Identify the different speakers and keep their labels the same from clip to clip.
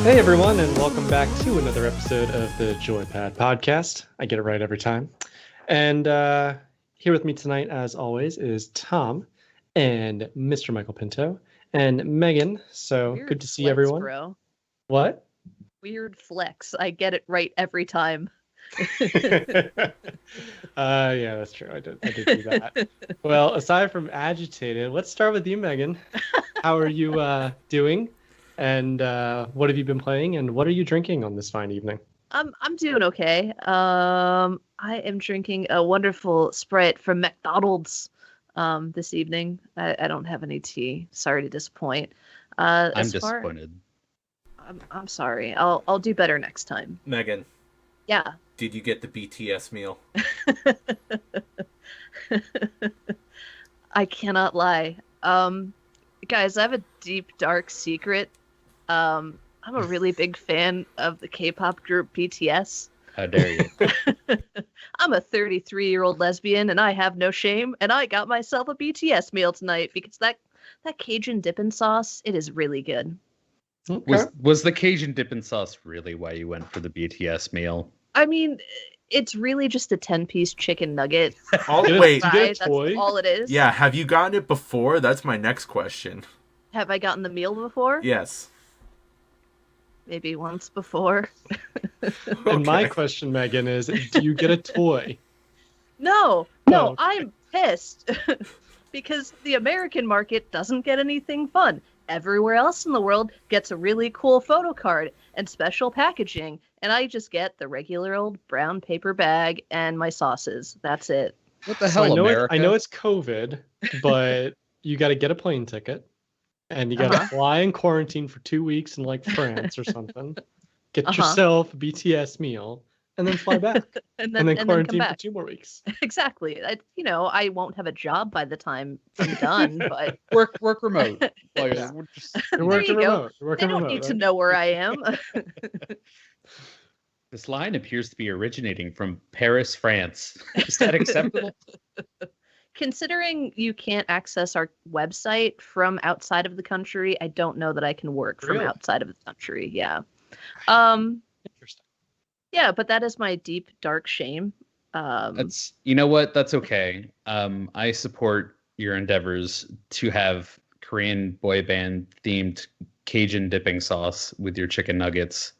Speaker 1: Hey everyone, and welcome back to another episode of the JoyPad podcast. I get it right every time. And here with me tonight, as always, is Tom and Mr. Michael Pinto and Megan. So
Speaker 2: Weird
Speaker 1: good to see
Speaker 2: flex,
Speaker 1: everyone.
Speaker 2: Bro.
Speaker 1: What?
Speaker 2: Weird flex. I get it right every time.
Speaker 1: Yeah, that's true. I did do that. Well, aside from agitated, let's start with you, Megan. How are you doing? And what have you been playing? And what are you drinking on this fine evening?
Speaker 2: I'm doing okay. I am drinking a wonderful Sprite from McDonald's this evening. I don't have any tea. Sorry to disappoint.
Speaker 3: I'm disappointed.
Speaker 2: I'm sorry. I'll do better next time.
Speaker 4: Megan.
Speaker 2: Yeah.
Speaker 4: Did you get the BTS meal?
Speaker 2: I cannot lie. Guys, I have a deep, dark secret. I'm a really big fan of the K-pop group BTS.
Speaker 3: How dare you?
Speaker 2: I'm a 33-year-old lesbian, and I have no shame, and I got myself a BTS meal tonight because that Cajun dipping sauce, it is really good.
Speaker 1: Okay.
Speaker 3: Was the Cajun dipping sauce really why you went for the BTS meal?
Speaker 2: I mean, it's really just a 10-piece chicken nugget.
Speaker 4: Oh, wait.
Speaker 2: That's all it is.
Speaker 4: Yeah, have you gotten it before? That's my next question.
Speaker 2: Have I gotten the meal before?
Speaker 4: Yes.
Speaker 2: Maybe once before.
Speaker 1: And my question, Megan, is do you get a toy?
Speaker 2: No,
Speaker 1: Oh, okay.
Speaker 2: I'm pissed. Because the American market doesn't get anything fun. Everywhere else in the world gets a really cool photo card and special packaging, and I just get the regular old brown paper bag and my sauces. That's it.
Speaker 3: What the
Speaker 1: So
Speaker 3: hell, America?
Speaker 1: I know it's COVID, but you got to get a plane ticket, and you got to fly in quarantine for 2 weeks in like France or something. Get yourself a BTS meal, and then fly back,
Speaker 2: and
Speaker 1: then
Speaker 2: then come
Speaker 1: quarantine for
Speaker 2: back.
Speaker 1: 2 more weeks.
Speaker 2: Exactly. I won't have a job by the time I'm done, but
Speaker 3: Work remote. While
Speaker 1: Yeah.
Speaker 3: we're just-
Speaker 1: You're
Speaker 2: There
Speaker 1: working
Speaker 2: you go.
Speaker 1: remote. You're
Speaker 2: they
Speaker 1: working
Speaker 2: don't
Speaker 1: remote,
Speaker 2: need to
Speaker 1: right?
Speaker 2: know where I am.
Speaker 3: This line appears to be originating from Paris, France. Is that acceptable?
Speaker 2: Considering you can't access our website from outside of the country, I don't know that I can work from
Speaker 1: Really?
Speaker 2: outside of the country. Yeah.
Speaker 1: Interesting.
Speaker 2: Yeah, but that is my deep, dark shame.
Speaker 3: You know what? That's okay. I support your endeavors to have Korean boy band themed Cajun dipping sauce with your chicken nuggets.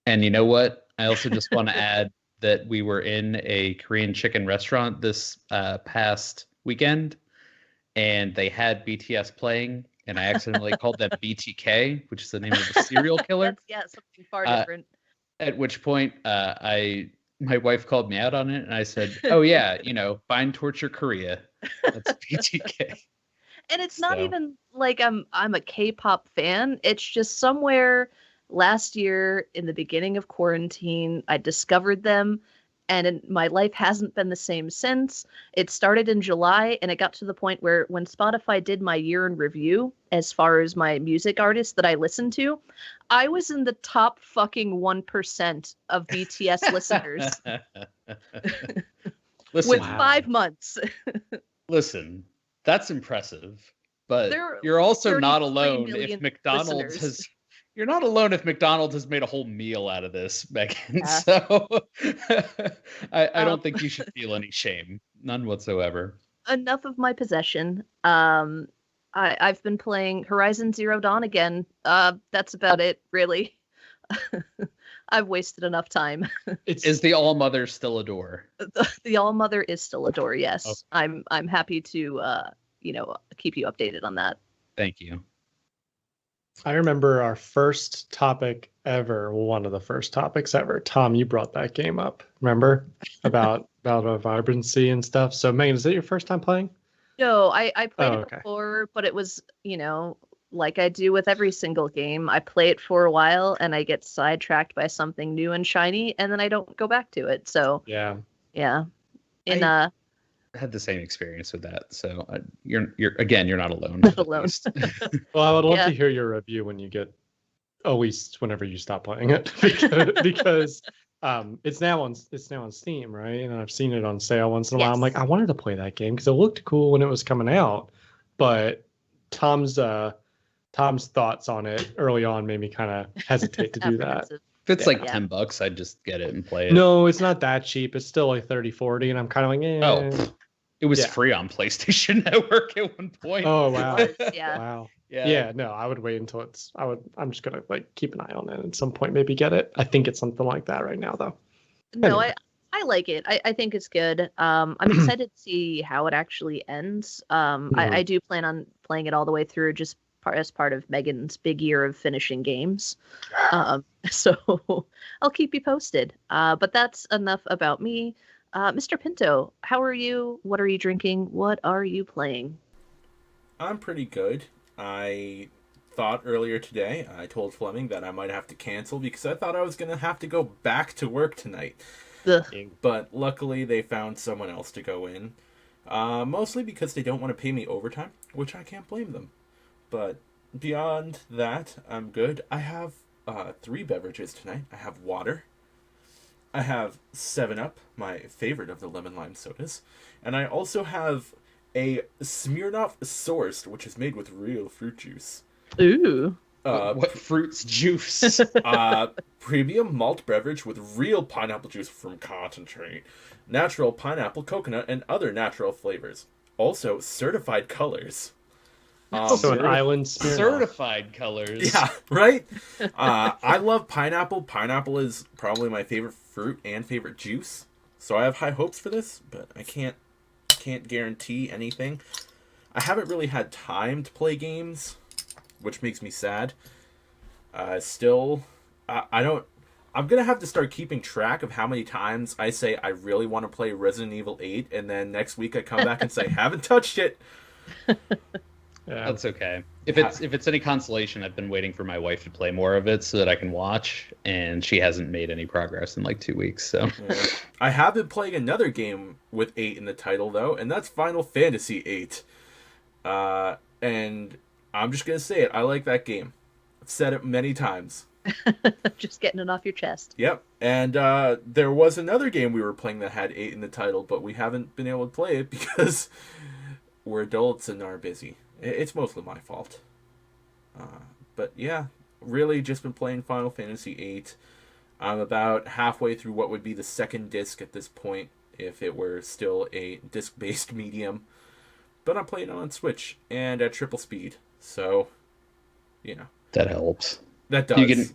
Speaker 3: And you know what? I also just want to add that we were in a Korean chicken restaurant this past weekend, and they had BTS playing, and I accidentally called them BTK, which is the name of the serial killer.
Speaker 2: That's something far different.
Speaker 3: At which point, my wife called me out on it, and I said, "Oh yeah, find torture Korea. That's BTK."
Speaker 2: And it's not
Speaker 3: So-
Speaker 2: even like I'm a K-pop fan. It's just somewhere last year in the beginning of quarantine, I discovered them, and my life hasn't been the same since. It started in July, and it got to the point where when Spotify did my year in review, as far as my music artists that I listened to, I was in the top fucking 1% of BTS listeners
Speaker 3: Listen,
Speaker 2: with
Speaker 1: Wow.
Speaker 2: 5 months.
Speaker 3: listen, that's impressive, but
Speaker 2: There
Speaker 3: you're also not
Speaker 2: 33
Speaker 3: alone
Speaker 2: million
Speaker 3: if McDonald's
Speaker 2: listeners.
Speaker 3: has. You're not alone if McDonald's has made a whole meal out of this, Megan.
Speaker 2: Yeah.
Speaker 3: So I don't think you should feel any shame, none whatsoever.
Speaker 2: Enough of my possession. I've been playing Horizon Zero Dawn again. That's about it, really. I've wasted enough time.
Speaker 3: Is the All Mother still a door?
Speaker 2: The All Mother is still a door. Yes,
Speaker 3: Okay.
Speaker 2: I'm happy to keep you updated on that.
Speaker 3: Thank you.
Speaker 1: I remember our first topic ever, one of the first topics ever. Tom, you brought that game up. Remember about vibrancy and stuff. So Megan, is that your first time playing?
Speaker 2: No, I played
Speaker 1: Oh,
Speaker 2: it
Speaker 1: okay.
Speaker 2: before, but it was like I do with every single game. I play it for a while and I get sidetracked by something new and shiny, and then I don't go back to it. So
Speaker 1: Yeah.
Speaker 2: yeah,
Speaker 3: I had the same experience with that, so you're not alone.
Speaker 2: Not
Speaker 3: at
Speaker 2: alone.
Speaker 3: least.
Speaker 1: Well, I would love
Speaker 2: Yeah.
Speaker 1: to hear your review when you get, at least whenever you stop playing it, because it's now on Steam, right? And I've seen it on sale once in a while. I'm like,
Speaker 2: Yes.
Speaker 1: I wanted to play that game because it looked cool when it was coming out, but Tom's Tom's thoughts on it early on made me kind of hesitate to do that.
Speaker 2: Apprehensive.
Speaker 3: If it's
Speaker 1: Yeah.
Speaker 3: like
Speaker 2: Yeah.
Speaker 3: $10, I'd just get it and play it.
Speaker 1: No, it's not that cheap. It's still like 30, 40, and I'm kind of like, eh.
Speaker 3: Oh, it was
Speaker 1: Yeah.
Speaker 3: free on PlayStation Network at one point.
Speaker 1: Oh, wow.
Speaker 2: It was, yeah.
Speaker 1: Wow.
Speaker 3: Yeah.
Speaker 1: Yeah, no, I would wait until I'm just gonna like keep an eye on it and at some point maybe get it. I think it's something like that right now though.
Speaker 2: No,
Speaker 1: Anyway.
Speaker 2: I like it. I think it's good. I'm excited to see how it actually ends. I do plan on playing it all the way through just as part of Megan's big year of finishing games. So I'll keep you posted. But that's enough about me. Mr. Pinto, how are you? What are you drinking? What are you playing?
Speaker 4: I'm pretty good. I thought earlier today, I told Fleming that I might have to cancel because I thought I was going to have to go back to work tonight.
Speaker 2: Ugh.
Speaker 4: But luckily they found someone else to go in. Mostly because they don't want to pay me overtime, which I can't blame them. But beyond that, I'm good. I have 3 beverages tonight. I have water. I have 7-Up, my favorite of the lemon lime sodas. And I also have a Smirnoff Sourced, which is made with real fruit juice.
Speaker 2: Ooh.
Speaker 3: What fruit's juice?
Speaker 4: Premium malt beverage with real pineapple juice from concentrate, natural pineapple, coconut, and other natural flavors. Also, certified colors.
Speaker 1: So an island Smirnoff.
Speaker 3: Certified colors.
Speaker 4: Yeah, right? I love pineapple. Pineapple is probably my favorite fruit and favorite juice. So I have high hopes for this, but I can't guarantee anything. I haven't really had time to play games, which makes me sad. I don't... I'm going to have to start keeping track of how many times I say I really want to play Resident Evil 8, and then next week I come back and say, haven't touched it.
Speaker 1: Yeah.
Speaker 3: That's okay. If it's any consolation, I've been waiting for my wife to play more of it so that I can watch, and she hasn't made any progress in like 2 weeks. So
Speaker 4: Yeah. I have been playing another game with 8 in the title, though, and that's Final Fantasy 8. And I'm just going to say it. I like that game. I've said it many times.
Speaker 2: Just getting it off your chest.
Speaker 4: Yep. And there was another game we were playing that had 8 in the title, but we haven't been able to play it because we're adults and are busy. It's mostly my fault. But yeah, really just been playing Final Fantasy 8. I'm about halfway through what would be the second disc at this point, if it were still a disc-based medium. But I'm playing it on Switch and at triple speed, so, you know.
Speaker 3: that helps.
Speaker 4: That does.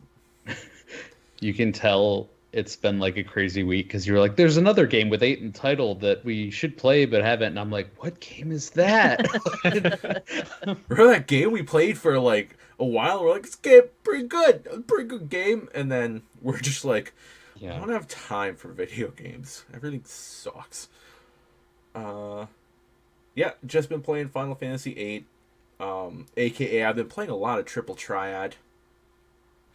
Speaker 3: You can tell it's been like a crazy week because you're like, there's another game with 8 in the title that we should play but haven't. And I'm like, what game is that?
Speaker 4: Remember that game we played for like a while? We're like, this game pretty good. A pretty good game. And then we're just like, I don't have time for video games. Everything sucks. Yeah, just been playing Final Fantasy 8. AKA I've been playing a lot of Triple Triad.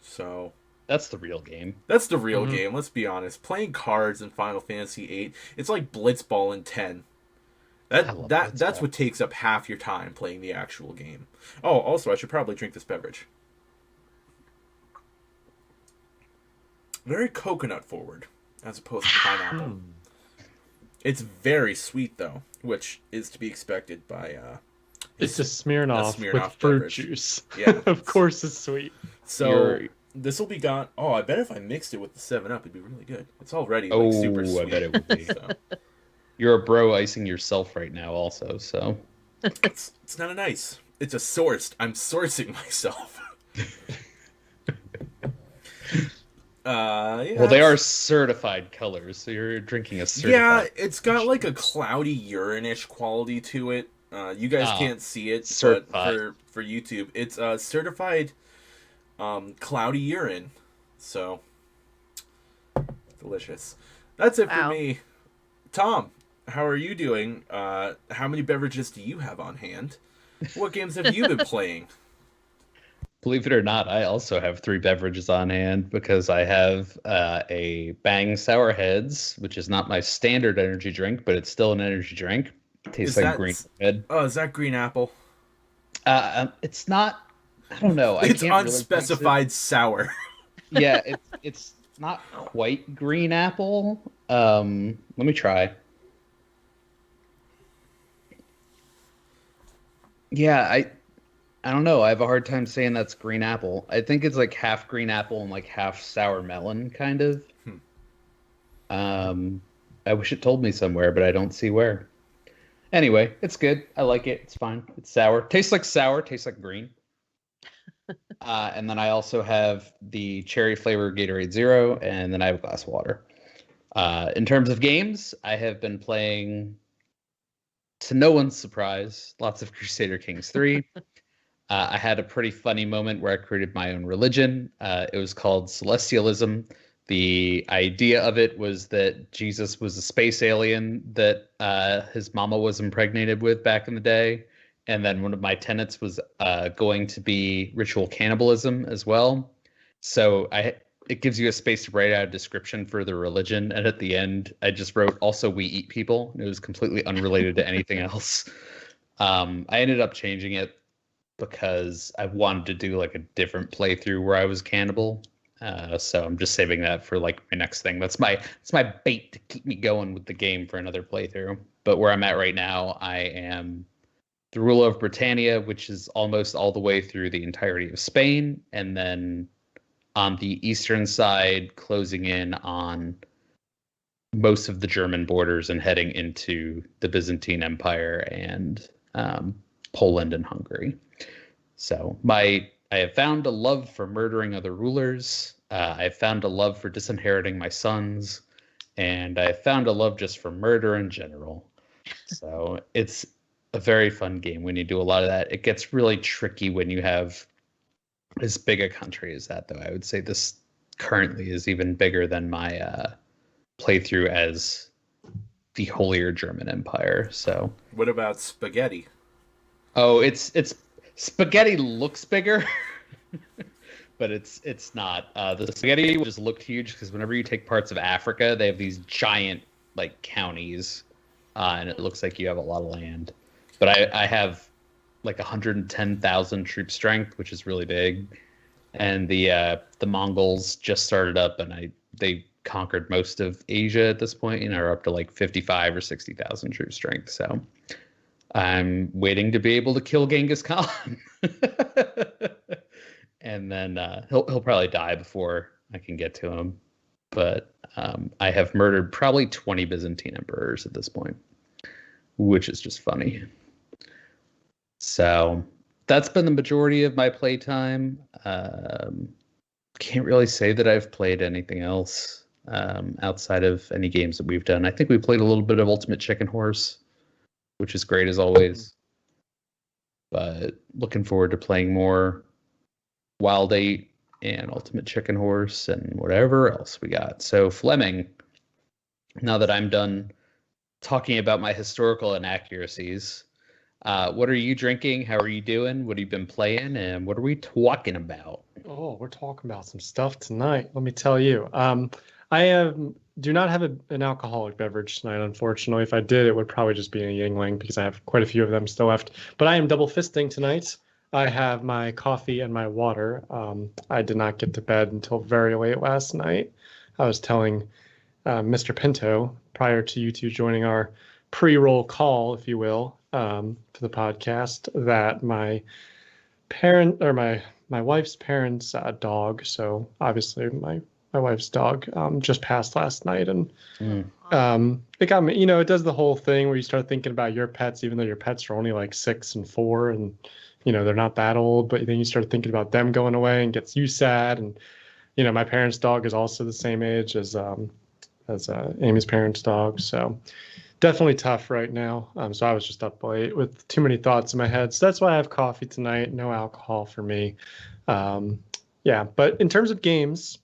Speaker 4: So
Speaker 3: That's the real game.
Speaker 4: that's the real game, let's be honest. Playing cards in Final Fantasy 8, it's like Blitzball in 10. That's
Speaker 3: Blitzball.
Speaker 4: what takes up half your time playing the actual game. Oh, also I should probably drink this beverage. Very coconut forward as opposed to pineapple. It's very sweet though, which is to be expected by
Speaker 1: It's a Smirnoff,
Speaker 4: Smirnoff
Speaker 1: with fruit
Speaker 4: beverage.
Speaker 1: juice.
Speaker 4: Yeah.
Speaker 1: Of course it's sweet.
Speaker 4: So this will be gone. Oh, I bet if I mixed it with the 7-Up, it'd be really good. It's already like super sweet.
Speaker 3: I bet it would be.
Speaker 4: So,
Speaker 3: You're a bro icing yourself right now also, so.
Speaker 4: it's not a nice. It's a sourced. I'm sourcing myself. Yeah,
Speaker 3: Well, they are certified colors, so you're drinking a certified.
Speaker 4: Yeah, it's got like a cloudy urine-ish quality to it. You guys can't see it,
Speaker 3: certified.
Speaker 4: but for YouTube, it's certified cloudy urine. So delicious. That's it for me. Tom, how are you doing? How many beverages do you have on hand? What games have you been playing?
Speaker 3: Believe it or not, I also have 3 beverages on hand because I have a Bang Sour Heads, which is not my standard energy drink, but it's still an energy drink. It tastes like green red.
Speaker 4: Oh, is that green apple?
Speaker 3: It's not. I don't know.
Speaker 4: It's
Speaker 3: I can't
Speaker 4: unspecified sour.
Speaker 3: Yeah, it's not quite green apple. Let me try. Yeah, I don't know. I have a hard time saying that's green apple. I think it's like half green apple and like half sour melon, kind of.
Speaker 4: Hmm.
Speaker 3: I wish it told me somewhere, but I don't see where. Anyway, it's good. I like it. It's fine. It's sour. Tastes like sour. Tastes like green. And then I also have the cherry flavor Gatorade Zero, and then I have a glass of water. In terms of games, I have been playing, to no one's surprise, lots of Crusader Kings 3. I had a pretty funny moment where I created my own religion. It was called Celestialism. The idea of it was that Jesus was a space alien that his mama was impregnated with back in the day. And then one of my tenets was going to be ritual cannibalism as well. So it gives you a space to write out a description for the religion. And at the end, I just wrote, also, we eat people. It was completely unrelated to anything else. I ended up changing it because I wanted to do like a different playthrough where I was cannibal. So I'm just saving that for like my next thing. That's my bait to keep me going with the game for another playthrough. But where I'm at right now, I am the ruler of Britannia, which is almost all the way through the entirety of Spain, and then on the eastern side, closing in on most of the German borders and heading into the Byzantine Empire and Poland and Hungary. So I have found a love for murdering other rulers. I have found a love for disinheriting my sons, and I have found a love just for murder in general. So it's a very fun game when you do a lot of that. It gets really tricky when you have as big a country as that, though. I would say this currently is even bigger than my playthrough as the Holier German Empire. So
Speaker 4: What about spaghetti?
Speaker 3: oh, it's spaghetti looks bigger, but it's not. The spaghetti just look huge because whenever you take parts of Africa, they have these giant like counties, and it looks like you have a lot of land. But I have like 110,000 troop strength, which is really big, and the Mongols just started up, and they conquered most of Asia at this point, and are up to like 55 or 60,000 troop strength. So I'm waiting to be able to kill Genghis Khan, and then he'll probably die before I can get to him. But I have murdered probably 20 Byzantine emperors at this point, which is just funny. So that's been the majority of my playtime. Can't really say that I've played anything else outside of any games that we've done. I think we played a little bit of Ultimate Chicken Horse, which is great as always. But looking forward to playing more Wild 8 and Ultimate Chicken Horse and whatever else we got. So Fleming, now that I'm done talking about my historical inaccuracies, what are you drinking? How are you doing? What have you been playing? And what are we talking about?
Speaker 1: Oh, we're talking about some stuff tonight. Let me tell you. Do not have an alcoholic beverage tonight, unfortunately. If I did, it would probably just be a Yingling because I have quite a few of them still left. But I am double fisting tonight. I have my coffee and my water. I did not get to bed until very late last night. I was telling Mr. Pinto prior to you two joining our pre-roll call, if you will, for the podcast, that my wife's parents' dog, so obviously my wife's dog, just passed last night, and it got me. It does the whole thing where you start thinking about your pets, even though your pets are only like 6 and 4, and they're not that old. But then you start thinking about them going away and gets you sad. And my parents' dog is also the same age as Amy's parents' dog, so definitely tough right now. So I was just up late with too many thoughts in my head. So that's why I have coffee tonight. No alcohol for me. Yeah, but in terms of games,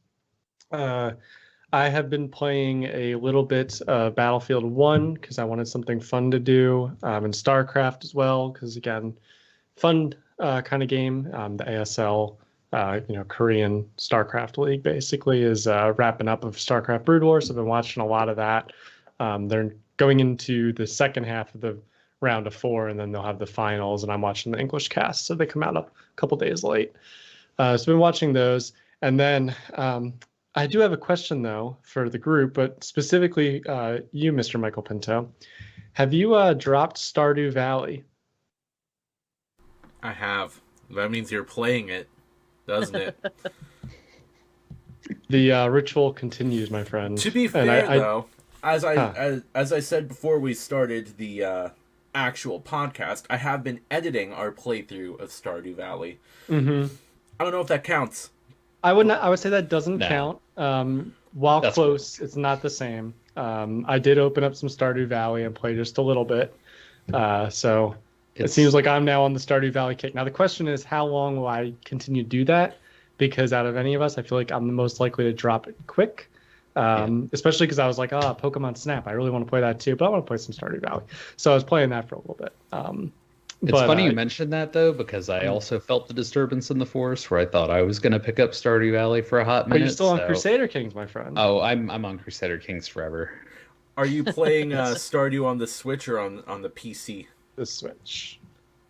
Speaker 1: I have been playing a little bit Battlefield 1 because I wanted something fun to do, and StarCraft as well because, again, fun kind of game. The ASL, Korean StarCraft League basically is wrapping up of StarCraft Brood War, so I've been watching a lot of that. They're going into the second half of the round of 4, and then they'll have the finals, and I'm watching the English cast, so they come out a couple days late. So I've been watching those, and then I do have a question, though, for the group, but specifically you, Mr. Michael Pinto. Have you dropped Stardew Valley?
Speaker 4: I have. That means you're playing it, doesn't it?
Speaker 1: The ritual continues, my friend.
Speaker 4: To be
Speaker 1: And
Speaker 4: fair, though, as
Speaker 1: Huh.
Speaker 4: I said before we started the actual podcast, I have been editing our playthrough of Stardew Valley.
Speaker 1: Mm-hmm.
Speaker 4: I don't know if that counts.
Speaker 1: I would say that doesn't
Speaker 3: No.
Speaker 1: count. While
Speaker 3: That's
Speaker 1: close, it's not the same. I did open up some Stardew Valley and play just a little bit. So it seems like I'm now on the Stardew Valley kick. Now the question is, how long will I continue to do that? Because out of any of us, I feel like I'm the most likely to drop it quick. Especially because I was like, Pokemon Snap. I really want to play that too, but I want to play some Stardew Valley. So I was playing that for a little bit.
Speaker 3: It's funny you mentioned that, though, because I also felt the disturbance in the forest where I thought I was going to pick up Stardew Valley for a hot minute.
Speaker 1: Are you still on Crusader Kings, my friend?
Speaker 3: Oh, I'm on Crusader Kings forever.
Speaker 4: Are you playing Stardew on the Switch or on the PC?
Speaker 1: The Switch.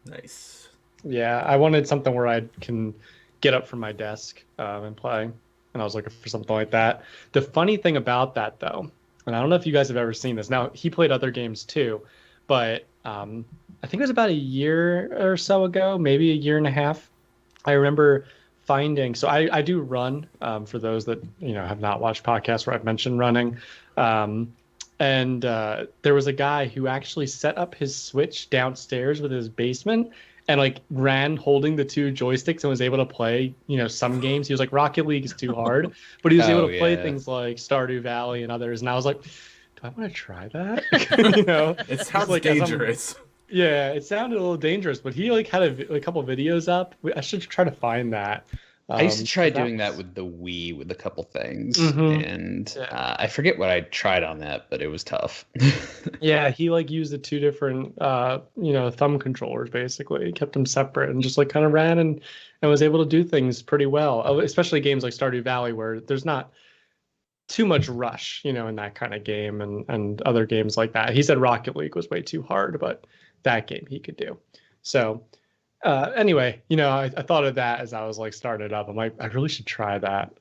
Speaker 4: Nice.
Speaker 1: Yeah, I wanted something where I can get up from my desk and play, and I was looking for something like that. The funny thing about that, though, and I don't know if you guys have ever seen this. Now, he played other games too, but I think it was about a year or so ago, maybe a year and a half. I remember finding, so I do run, for those that have not watched podcasts where I've mentioned running. And there was a guy who actually set up his Switch downstairs with his basement and like ran holding the two joysticks and was able to play, some games. He was like, Rocket League is too hard, but he was able to play things like Stardew Valley and others. And I was like, do I want to try that?
Speaker 4: It sounds
Speaker 1: like
Speaker 4: dangerous.
Speaker 1: Yeah, it sounded a little dangerous, but he like had a couple videos up. I should try to find that.
Speaker 3: I used to try doing that with the Wii with a couple things,
Speaker 1: Mhm.
Speaker 3: and I forget what I tried on that, but it was tough.
Speaker 1: Yeah, he like used the two different thumb controllers basically. He kept them separate and just like kind of ran and was able to do things pretty well. Especially games like Stardew Valley where there's not too much rush, in that kind of game and other games like that. He said Rocket League was way too hard, but that game he could do. So anyway, I thought of that as I was like starting it up. I'm like, I really should try that.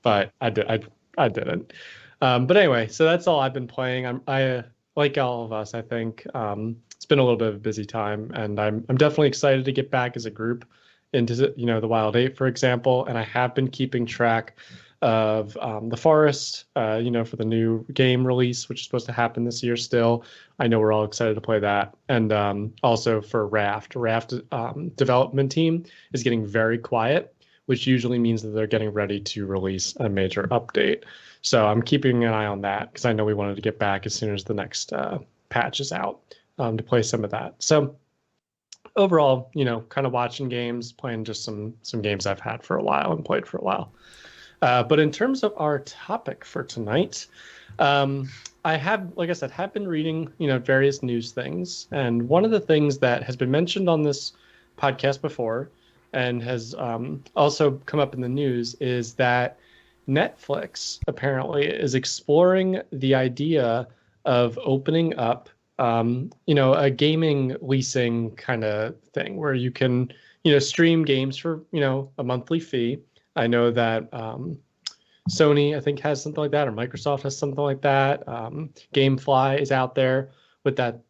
Speaker 1: But I didn't. But anyway, so that's all I've been playing. I like all of us, I think. It's been a little bit of a busy time, and I'm definitely excited to get back as a group into the Wild 8, for example. And I have been keeping track of the Forest, for the new game release, which is supposed to happen this year still. I know we're all excited to play that. And also for Raft. Raft development team is getting very quiet, which usually means that they're getting ready to release a major update. So I'm keeping an eye on that because I know we wanted to get back as soon as the next patch is out to play some of that. So overall, kind of watching games, playing just some games I've had for a while and played for a while. But in terms of our topic for tonight, I have, like I said, have been reading, various news things. And one of the things that has been mentioned on this podcast before and has also come up in the news is that Netflix apparently is exploring the idea of opening up, a gaming leasing kind of thing where you can, stream games for, a monthly fee. I know that Sony, I think, has something like that, or Microsoft has something like that. GameFly is out there with that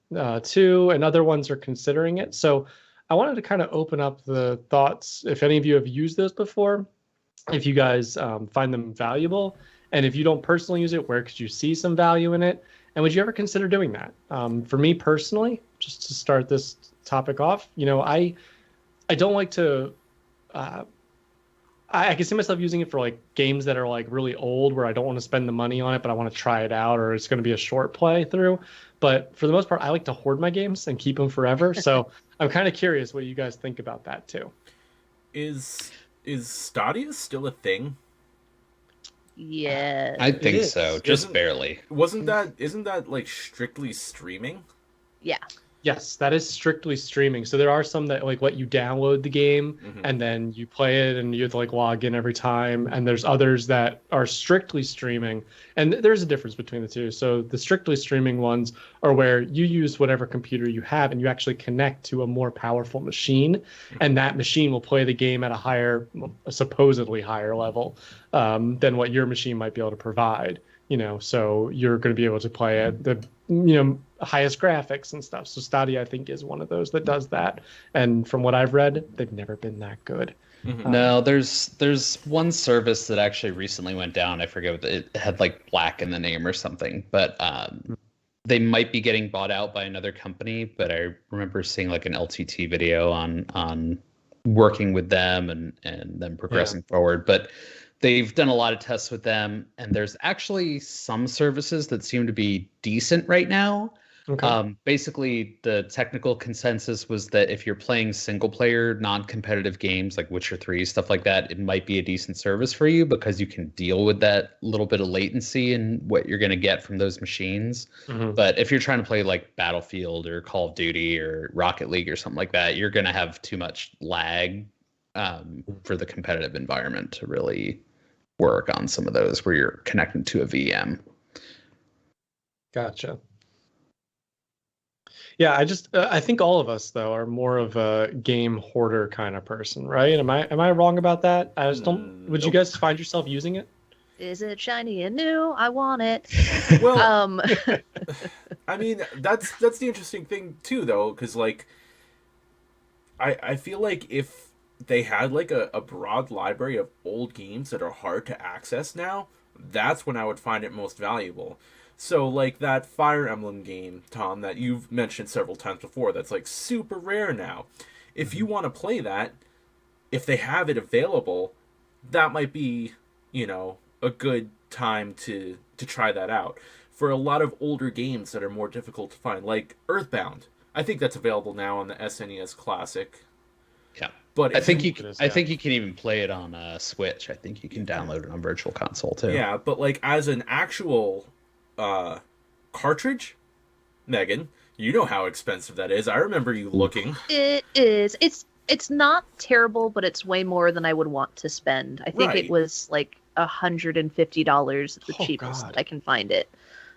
Speaker 1: too, and other ones are considering it. So I wanted to kind of open up the thoughts, if any of you have used those before, if you guys find them valuable, and if you don't personally use it, where could you see some value in it? And would you ever consider doing that? For me personally, just to start this topic off, I don't like to... I can see myself using it for like games that are like really old where I don't want to spend the money on it, but I want to try it out, or it's going to be a short play through. But for the most part, I like to hoard my games and keep them forever. So I'm kind of curious what you guys think about that too.
Speaker 4: Is Stadia still a thing?
Speaker 2: Yeah.
Speaker 3: I think so, just barely.
Speaker 4: Isn't that like strictly streaming?
Speaker 2: Yeah.
Speaker 1: Yes, that is strictly streaming. So there are some that like let you download the game and then you play it and you have to like log in every time. And there's others that are strictly streaming. And there's a difference between the two. So the strictly streaming ones are where you use whatever computer you have and you actually connect to a more powerful machine. And that machine will play the game at a supposedly higher level than what your machine might be able to provide. So you're going to be able to play it. highest graphics and stuff. So Stadia, I think, is one of those that does that. And from what I've read, they've never been that good.
Speaker 3: No, there's one service that actually recently went down. I forget what it had, like black in the name or something, but they might be getting bought out by another company. But I remember seeing like an LTT video on working with them and them progressing forward. But they've done a lot of tests with them, and there's actually some services that seem to be decent right now.
Speaker 1: Okay.
Speaker 3: Basically, the technical consensus was that if you're playing single player, non-competitive games like Witcher 3, stuff like that, it might be a decent service for you because you can deal with that little bit of latency and what you're going to get from those machines. But if you're trying to play like Battlefield or Call of Duty or Rocket League or something like that, you're going to have too much lag for the competitive environment to really work on some of those where you're connecting to a VM.
Speaker 1: Gotcha. Yeah, I think all of us though are more of a game hoarder kind of person, right? Am I wrong about that? I just don't. Would you guys find yourself using it?
Speaker 2: Is it shiny and new? I want it.
Speaker 4: Well, I mean, that's the interesting thing too, though, because like, I feel like if they had like a broad library of old games that are hard to access now, that's when I would find it most valuable. So like that Fire Emblem game, Tom, that you've mentioned several times before, that's like super rare now. If you want to play that, if they have it available, that might be, a good time to try that out. For a lot of older games that are more difficult to find, like Earthbound, I think that's available now on the SNES Classic.
Speaker 3: Yeah,
Speaker 4: but
Speaker 3: I think you can even play it on Switch. I think you can download it on Virtual Console too.
Speaker 4: Yeah, but like as an actual cartridge, Megan, you know how expensive that is. I remember you looking.
Speaker 2: It is. It's not terrible, but it's way more than I would want to spend. I think it was like $150, the cheapest that I can find it.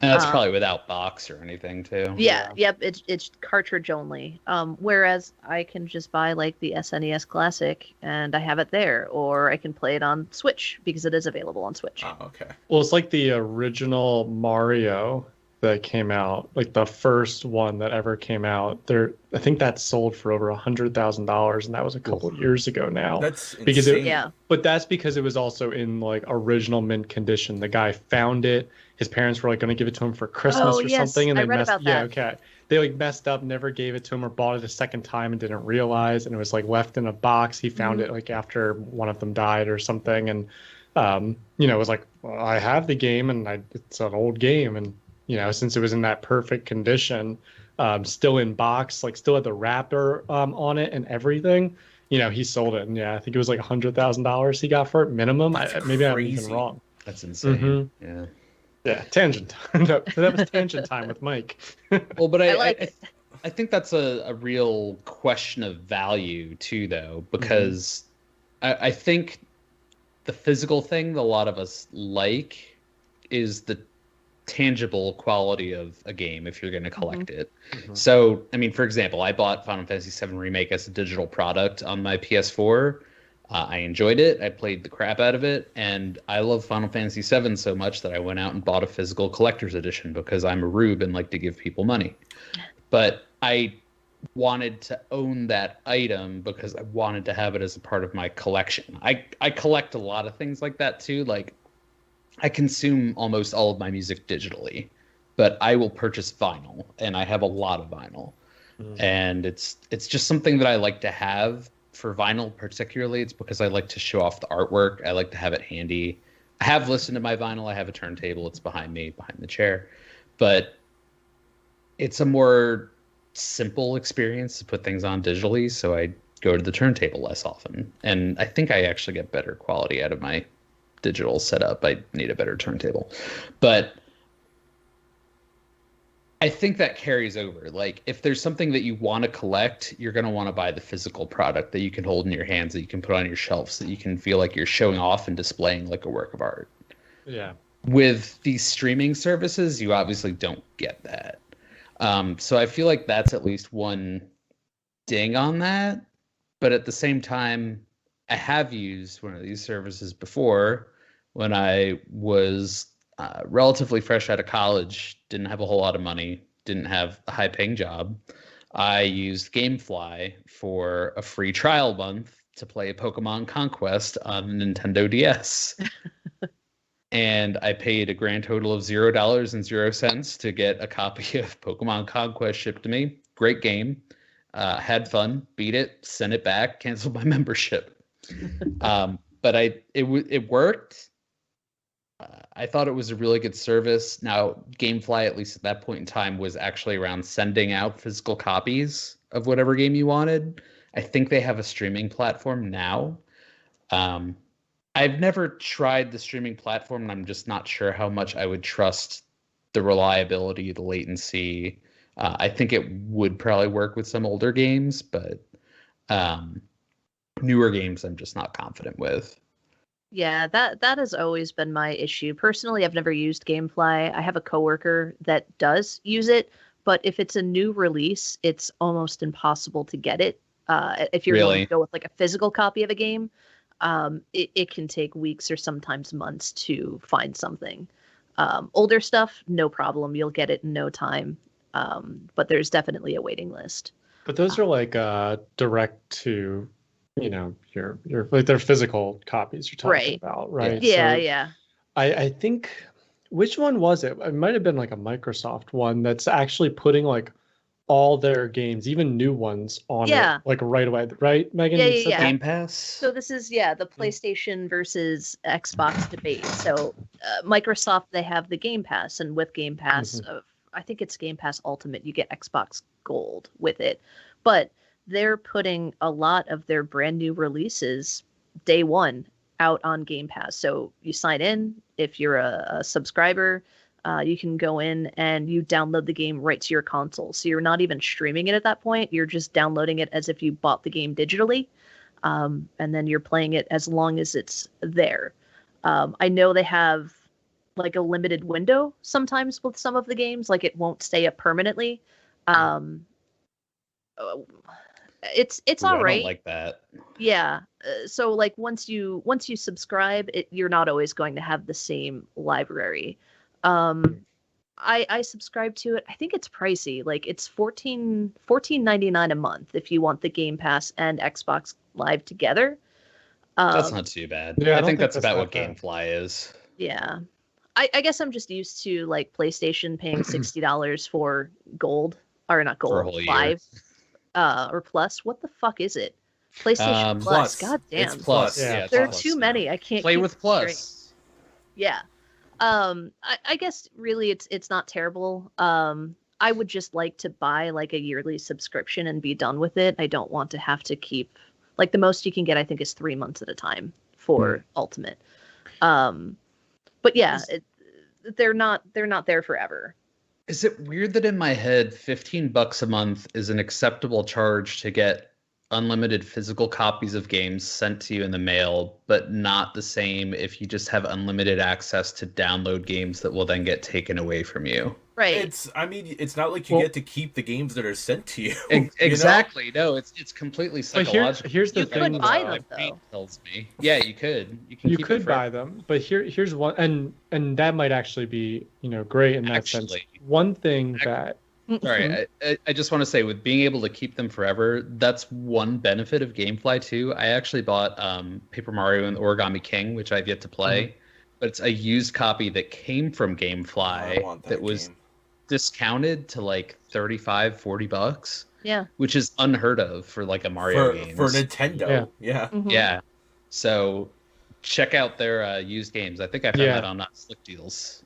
Speaker 3: And that's probably without box or anything too.
Speaker 2: Yeah, yep, it's cartridge only. Whereas I can just buy like the SNES Classic and I have it there, or I can play it on Switch because it is available on Switch.
Speaker 4: Oh, okay.
Speaker 1: Well, it's like the original Mario that came out, like the first one that ever came out. I think that sold for over $100,000, and that was a couple of years ago now.
Speaker 4: That's insane.
Speaker 1: Because but that's because it was also in like original mint condition. The guy found it. His parents were like going to give it to him for Christmas or something, and they messed. Yeah, okay. They like messed up, never gave it to him, or bought it a second time and didn't realize, and it was like left in a box. He found it like after one of them died or something, and it was like, well, I have the game, and it's an old game, and since it was in that perfect condition, still in box, like still had the wrapper on it and everything, he sold it. And I think it was like $100,000 he got for it minimum. Maybe I'm even wrong.
Speaker 3: That's insane.
Speaker 1: Yeah. Yeah. Tangent. No, that was tangent time with Mike.
Speaker 3: Well, but I think that's a real question of value too, though, because I think the physical thing that a lot of us like is the tangible quality of a game if you're going to collect it. So, I mean, for example, I bought Final Fantasy VII Remake as a digital product on my PS4. I enjoyed it. I played the crap out of it, and I love Final Fantasy VII so much that I went out and bought a physical collector's edition because I'm a rube and like to give people money. But I wanted to own that item because I wanted to have it as a part of my collection. I collect a lot of things like that too. Like, I consume almost all of my music digitally, but I will purchase vinyl, and I have a lot of vinyl. And it's just something that I like to have. For vinyl particularly, it's because I like to show off the artwork. I like to have it handy. I have listened to my vinyl. I have a turntable. It's behind me, behind the chair. But it's a more simple experience to put things on digitally, so I go to the turntable less often. And I think I actually get better quality out of my digital setup. I need a better turntable. But I think that carries over. Like, if there's something that you want to collect, you're going to want to buy the physical product that you can hold in your hands, that you can put on your shelves, that you can feel like you're showing off and displaying like a work of art.
Speaker 1: Yeah.
Speaker 3: With these streaming services, you obviously don't get that. So I feel like that's at least one ding on that. But at the same time, I have used one of these services before when I was relatively fresh out of college, didn't have a whole lot of money, didn't have a high-paying job. I used GameFly for a free trial month to play Pokemon Conquest on Nintendo DS. And I paid a grand total of $0.00 to get a copy of Pokemon Conquest shipped to me. Great game. Had fun, beat it, sent it back, canceled my membership. But it worked. I thought it was a really good service. Now, GameFly, at least at that point in time, was actually around sending out physical copies of whatever game you wanted. I think they have a streaming platform now. I've never tried the streaming platform, and I'm just not sure how much I would trust the reliability, the latency. I think it would probably work with some older games, but newer games I'm just not confident with.
Speaker 2: Yeah, that has always been my issue. Personally, I've never used GameFly. I have a coworker that does use it, but if it's a new release, it's almost impossible to get it. If you're going to go with like a physical copy of a game, it can take weeks or sometimes months to find something. Older stuff, no problem. You'll get it in no time. But there's definitely a waiting list.
Speaker 1: But those are like direct to, your like they're physical copies you're talking about, right?
Speaker 2: Yeah,
Speaker 1: so
Speaker 2: yeah.
Speaker 1: I think, which one was it? It might have been like a Microsoft one that's actually putting like all their games, even new ones, on it, like right away, right, Megan?
Speaker 2: Yeah.
Speaker 3: Game Pass.
Speaker 2: So this is the PlayStation versus Xbox debate. So Microsoft, they have the Game Pass, and with Game Pass, I think it's Game Pass Ultimate, you get Xbox Gold with it, but they're putting a lot of their brand new releases day one out on Game Pass. So you sign in, if you're a subscriber, you can go in and you download the game right to your console. So you're not even streaming it at that point. You're just downloading it as if you bought the game digitally. And then you're playing it as long as it's there. I know they have like a limited window sometimes with some of the games, like it won't stay up permanently. It's all right.
Speaker 3: I don't like that.
Speaker 2: Yeah. So like once you subscribe, you're not always going to have the same library. I subscribe to it. I think it's pricey. Like it's $14.99 a month if you want the Game Pass and Xbox Live together.
Speaker 3: That's not too bad.
Speaker 1: Yeah,
Speaker 3: I think that's about what
Speaker 1: bad.
Speaker 3: GameFly is.
Speaker 2: Yeah. I guess I'm just used to like PlayStation paying $60 for gold, or not gold,
Speaker 3: For a whole
Speaker 2: Live, or plus. What the fuck is it? PlayStation Plus. God damn.
Speaker 4: It's Plus.
Speaker 3: Yeah,
Speaker 2: There are
Speaker 3: Plus
Speaker 2: too
Speaker 3: now.
Speaker 2: many. I can't
Speaker 3: Play
Speaker 2: keep
Speaker 3: with
Speaker 2: them
Speaker 3: Plus.
Speaker 2: straight. Yeah. I guess really it's not terrible. I would just like to buy like a yearly subscription and be done with it. I don't want to have to keep, like, the most you can get I think is 3 months at a time for Ultimate. But yeah, they're not there forever.
Speaker 3: Is it weird that in my head $15 a month is an acceptable charge to get unlimited physical copies of games sent to you in the mail, but not the same if you just have unlimited access to download games that will then get taken away from you?
Speaker 2: Right.
Speaker 4: It's not like you get to keep the games that are sent to you.
Speaker 3: Exactly. No, it's completely psychological.
Speaker 1: Here's the
Speaker 2: You
Speaker 1: thing.
Speaker 2: could buy
Speaker 3: My
Speaker 2: them though.
Speaker 3: brain tells me. Yeah, you could.
Speaker 1: You could buy them, but here's one, and that might actually be great in that sense. One thing that.
Speaker 3: Sorry, I just want to say, with being able to keep them forever, that's one benefit of GameFly too. I actually bought Paper Mario and Origami King, which I've yet to play, but it's a used copy that came from GameFly that was discounted to like $35-$40.
Speaker 2: Yeah.
Speaker 3: Which is unheard of for like a Mario game.
Speaker 4: For Nintendo. Yeah.
Speaker 3: Yeah. So check out their used games. I think I found that on Slick Deals.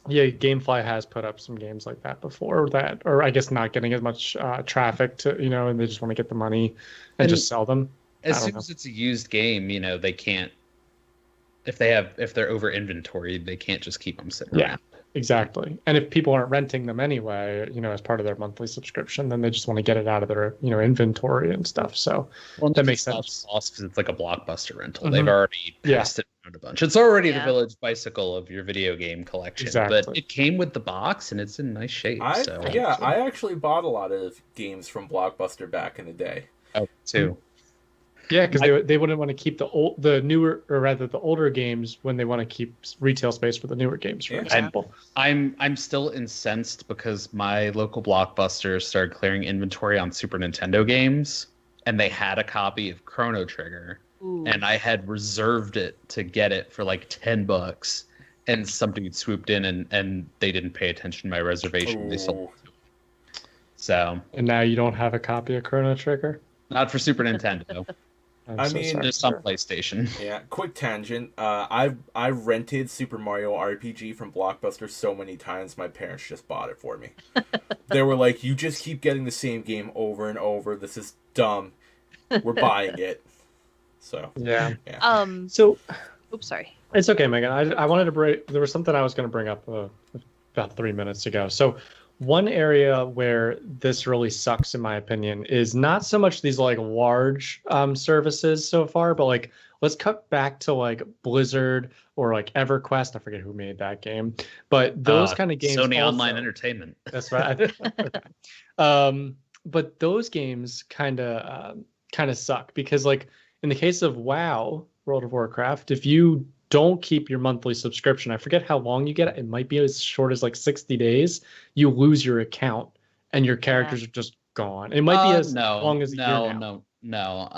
Speaker 1: Yeah, GameFly has put up some games like that before or I guess not getting as much traffic to, and they just want to get the money and just sell them.
Speaker 3: As soon as it's a used game, they can't, if they're over inventory, they can't just keep them sitting around.
Speaker 1: Exactly. And if people aren't renting them anyway, as part of their monthly subscription, then they just want to get it out of their, inventory and stuff. So that makes sense.
Speaker 3: Because it's like a Blockbuster rental. They've already passed it around a bunch. It's already the village bicycle of your video game collection.
Speaker 1: Exactly.
Speaker 3: But it came with the box and it's in nice shape.
Speaker 4: I actually bought a lot of games from Blockbuster back in the day.
Speaker 3: Oh, too.
Speaker 1: Yeah, because they wouldn't want to keep the newer, or rather the older games when they want to keep retail space for the newer games, for example.
Speaker 3: I'm still incensed because my local Blockbuster started clearing inventory on Super Nintendo games, and they had a copy of Chrono Trigger, and I had reserved it to get it for like $10, and somebody swooped in and they didn't pay attention to my reservation. They sold it. So.
Speaker 1: And now you don't have a copy of Chrono Trigger?
Speaker 3: Not for Super Nintendo.
Speaker 4: I mean,
Speaker 3: there's some PlayStation.
Speaker 4: Yeah, quick tangent. I rented Super Mario RPG from Blockbuster so many times, my parents just bought it for me. They were like, "You just keep getting the same game over and over. This is dumb. We're buying it." So
Speaker 1: yeah.
Speaker 2: So, oops, sorry.
Speaker 1: It's okay, Megan. I wanted to break. There was something I was going to bring up about 3 minutes ago. So. One area where this really sucks, in my opinion, is not so much these like large services so far, but like let's cut back to like Blizzard or like EverQuest. I forget who made that game, but those kind of games.
Speaker 3: Sony Online Entertainment.
Speaker 1: That's right. But those games kind of suck because like in the case of WoW, World of Warcraft, if you don't keep your monthly subscription, I forget how long you get. It might be as short as like 60 days. You lose your account and your characters are just gone. It might be as long as a year now.
Speaker 3: No.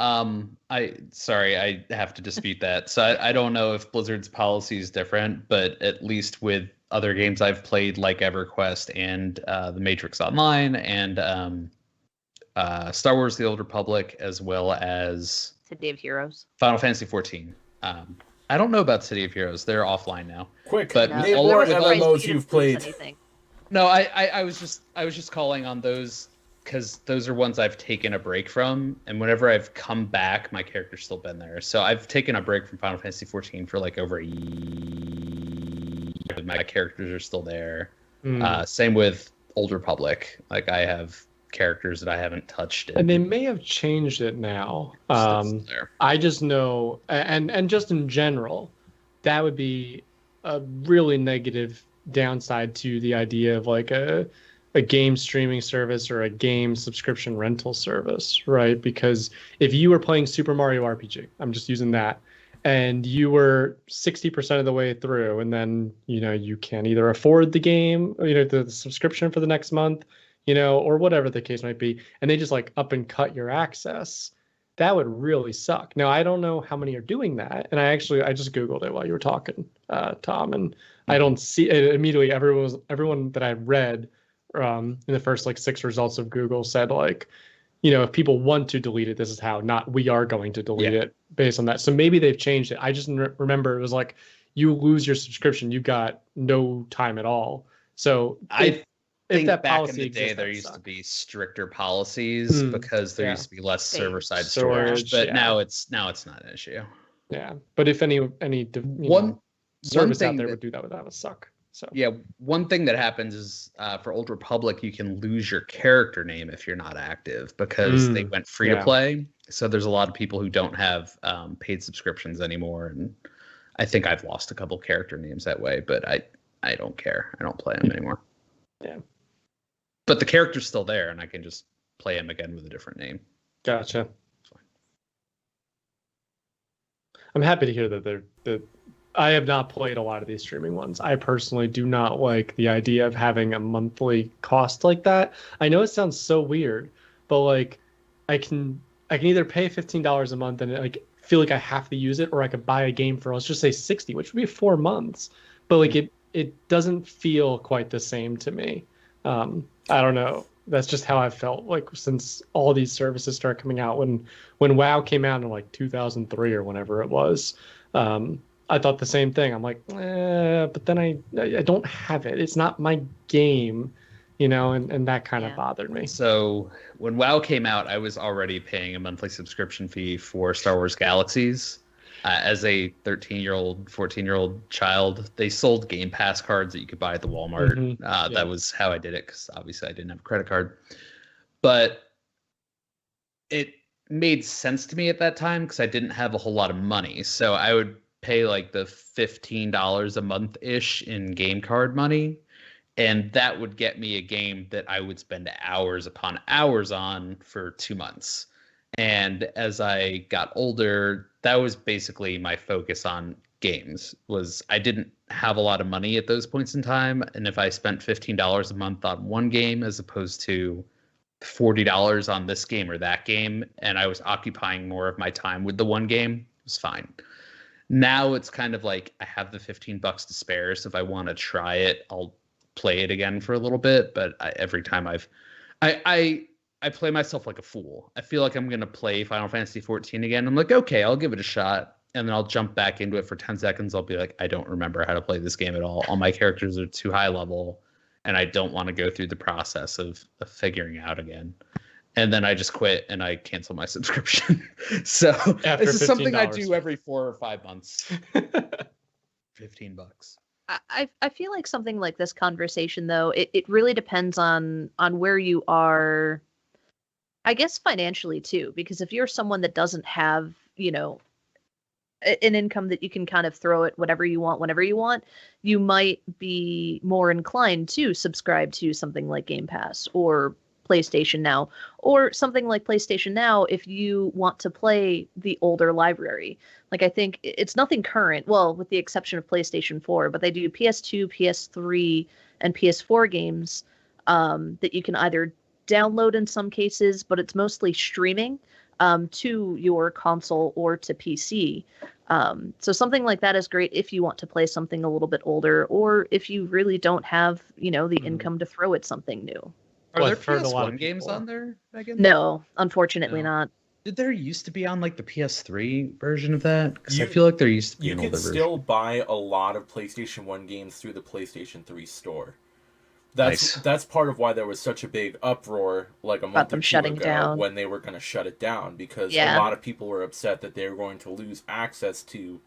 Speaker 3: I have to dispute that. So I don't know if Blizzard's policy is different, but at least with other games I've played like EverQuest and The Matrix Online and Star Wars: The Old Republic, as well as
Speaker 2: City of Heroes,
Speaker 3: Final Fantasy 14. I don't know about City of Heroes. They're offline now.
Speaker 4: Quick,
Speaker 3: but
Speaker 4: name more MMOs you've played.
Speaker 3: No, I was just calling on those because those are ones I've taken a break from, and whenever I've come back, my character's still been there. So I've taken a break from Final Fantasy 14 for like over a year. My characters are still there. Same with Old Republic. Like I have characters that I haven't touched.
Speaker 1: And they may have changed it now. I just know, and just in general, that would be a really negative downside to the idea of like a game streaming service or a game subscription rental service, right? Because if you were playing Super Mario RPG, I'm just using that, and you were 60% of the way through, and then you can't either afford the game, the subscription for the next month, or whatever the case might be, and they just like up and cut your access, that would really suck. Now, I don't know how many are doing that, and I just Googled it while you were talking, Tom, and I don't see it immediately. Everyone that I read in the first like 6 results of Google said like, if people want to delete it, this is how, not we are going to delete it based on that. So maybe they've changed it. I just remember it was like you lose your subscription, you got no time at all. So
Speaker 3: I think that back in the day there used to be stricter policies because there used to be less server-side storage, but now it's not an issue.
Speaker 1: Yeah, but if any service out there would do that would suck. So
Speaker 3: yeah, one thing that happens is for Old Republic you can lose your character name if you're not active because they went free to play. So there's a lot of people who don't have paid subscriptions anymore, and I think I've lost a couple character names that way, but I don't care. I don't play them anymore.
Speaker 1: Yeah.
Speaker 3: But the character's still there, and I can just play him again with a different name.
Speaker 1: Gotcha. I'm happy to hear that I have not played a lot of these streaming ones. I personally do not like the idea of having a monthly cost like that. I know it sounds so weird, but like I can either pay $15 a month and like feel like I have to use it, or I could buy a game for, let's just say 60, which would be 4 months. But like it doesn't feel quite the same to me. I don't know. That's just how I felt like since all these services started coming out. When WoW came out in like 2003 or whenever it was, I thought the same thing. I'm like, but then I don't have it. It's not my game, and that kind of bothered me.
Speaker 3: So when WoW came out, I was already paying a monthly subscription fee for Star Wars Galaxies. As a 13-year-old, 14-year-old child, they sold Game Pass cards that you could buy at the Walmart. That was how I did it because obviously I didn't have a credit card. But it made sense to me at that time because I didn't have a whole lot of money. So I would pay like the $15 a month-ish in game card money. And that would get me a game that I would spend hours upon hours on for 2 months. And as I got older, that was basically my focus on games. Was I didn't have a lot of money at those points in time, and if I spent $15 a month on one game as opposed to $40 on this game or that game, and I was occupying more of my time with the one game, it was fine. Now it's kind of like I have the $15 to spare, so if I want to try it, I'll play it again for a little bit. But every time I play myself like a fool. I feel like I'm gonna play Final Fantasy 14 again. I'm like, okay, I'll give it a shot, and then I'll jump back into it for 10 seconds. I'll be like, I don't remember how to play this game at all. All my characters are too high level, and I don't want to go through the process of figuring out again. And then I just quit and I cancel my subscription. So
Speaker 1: After
Speaker 3: this is something I
Speaker 1: $15.
Speaker 3: do every 4 or 5 months. $15.
Speaker 2: I feel like something like this conversation, though, it really depends on where you are, I guess, financially too. Because if you're someone that doesn't have, an income that you can kind of throw at whatever you want, whenever you want, you might be more inclined to subscribe to something like Game Pass or PlayStation Now, or something like PlayStation Now if you want to play the older library. Like, I think it's nothing current, well, with the exception of PlayStation 4, but they do PS2, PS3, and PS4 games that you can either download in some cases, but it's mostly streaming to your console or to PC. So something like that is great if you want to play something a little bit older, or if you really don't have, the income to throw at something new.
Speaker 3: Are
Speaker 1: Well,
Speaker 3: there
Speaker 1: I've heard a lot of
Speaker 3: PS1 games
Speaker 1: people.
Speaker 3: on there, Megan?
Speaker 2: No, unfortunately
Speaker 3: No.
Speaker 2: not.
Speaker 3: Did there used to be on like the PS3 version of that? Because I
Speaker 4: You-
Speaker 3: feel like there used to be
Speaker 4: You
Speaker 3: an
Speaker 4: can
Speaker 3: older
Speaker 4: still
Speaker 3: version.
Speaker 4: buy a lot of PlayStation 1 games through the PlayStation 3 store.
Speaker 3: Nice.
Speaker 4: That's part of why there was such a big uproar like a month
Speaker 2: them
Speaker 4: or two
Speaker 2: shutting
Speaker 4: ago
Speaker 2: down.
Speaker 4: when they were going to shut it down, because
Speaker 2: Yeah.
Speaker 4: a lot of people were upset that they were going to lose access to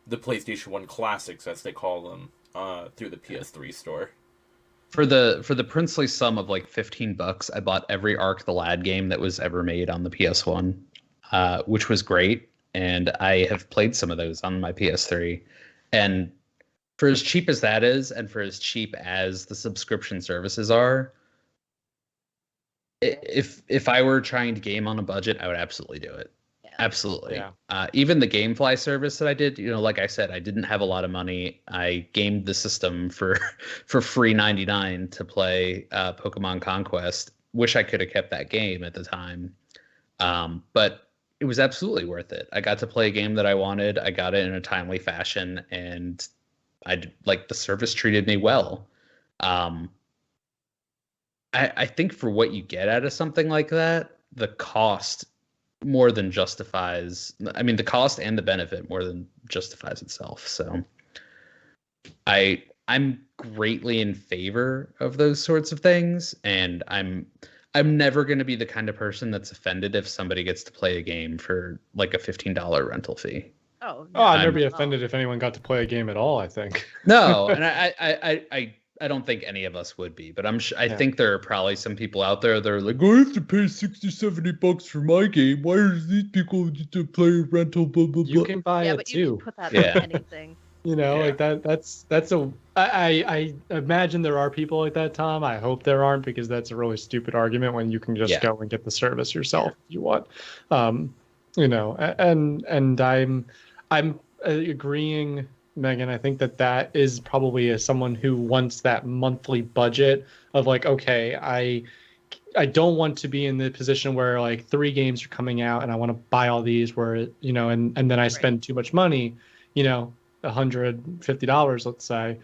Speaker 4: the PlayStation 1 classics, as they call them, through the PS3 store.
Speaker 3: For the princely sum of like $15, I bought every Ark the Lad game that was ever made on the PS1, which was great. And I have played some of those on my PS3. And for as cheap as that is, and for as cheap as the subscription services are, if I were trying to game on a budget, I would absolutely do it.
Speaker 2: Yeah.
Speaker 3: Absolutely.
Speaker 1: Yeah.
Speaker 3: Even the GameFly service that I did, like I said, I didn't have a lot of money. I gamed the system for free 99 to play Pokemon Conquest. Wish I could have kept that game at the time. But it was absolutely worth it. I got to play a game that I wanted. I got it in a timely fashion, and the service treated me well. I think for what you get out of something like that, the cost more than justifies. I mean, the cost and the benefit more than justifies itself. So, I'm greatly in favor of those sorts of things, and I'm never going to be the kind of person that's offended if somebody gets to play a game for like a $15 rental fee.
Speaker 2: Oh,
Speaker 1: Oh, I'd never
Speaker 3: I'm-
Speaker 1: be offended if anyone got to play a game at all, I think.
Speaker 3: No, and I don't think any of us would be, but I
Speaker 1: Yeah.
Speaker 3: think there are probably some people out there that are like, I have to pay $60-$70 for my game. Why are these people get to play rental? Blah blah
Speaker 1: You
Speaker 3: blah.
Speaker 1: can buy
Speaker 2: yeah,
Speaker 1: it
Speaker 2: but you
Speaker 1: too.
Speaker 2: can put that
Speaker 3: Yeah.
Speaker 2: on anything.
Speaker 1: Yeah. Like that's I imagine there are people like that, Tom. I hope there aren't, because that's a really stupid argument when you can just
Speaker 3: Yeah.
Speaker 1: go and get the service yourself if you want. And I'm agreeing, Megan. I think that is probably as someone who wants that monthly budget of like, okay, I don't want to be in the position where like 3 games are coming out and I want to buy all these where, and then I spend too much money, $150, let's say.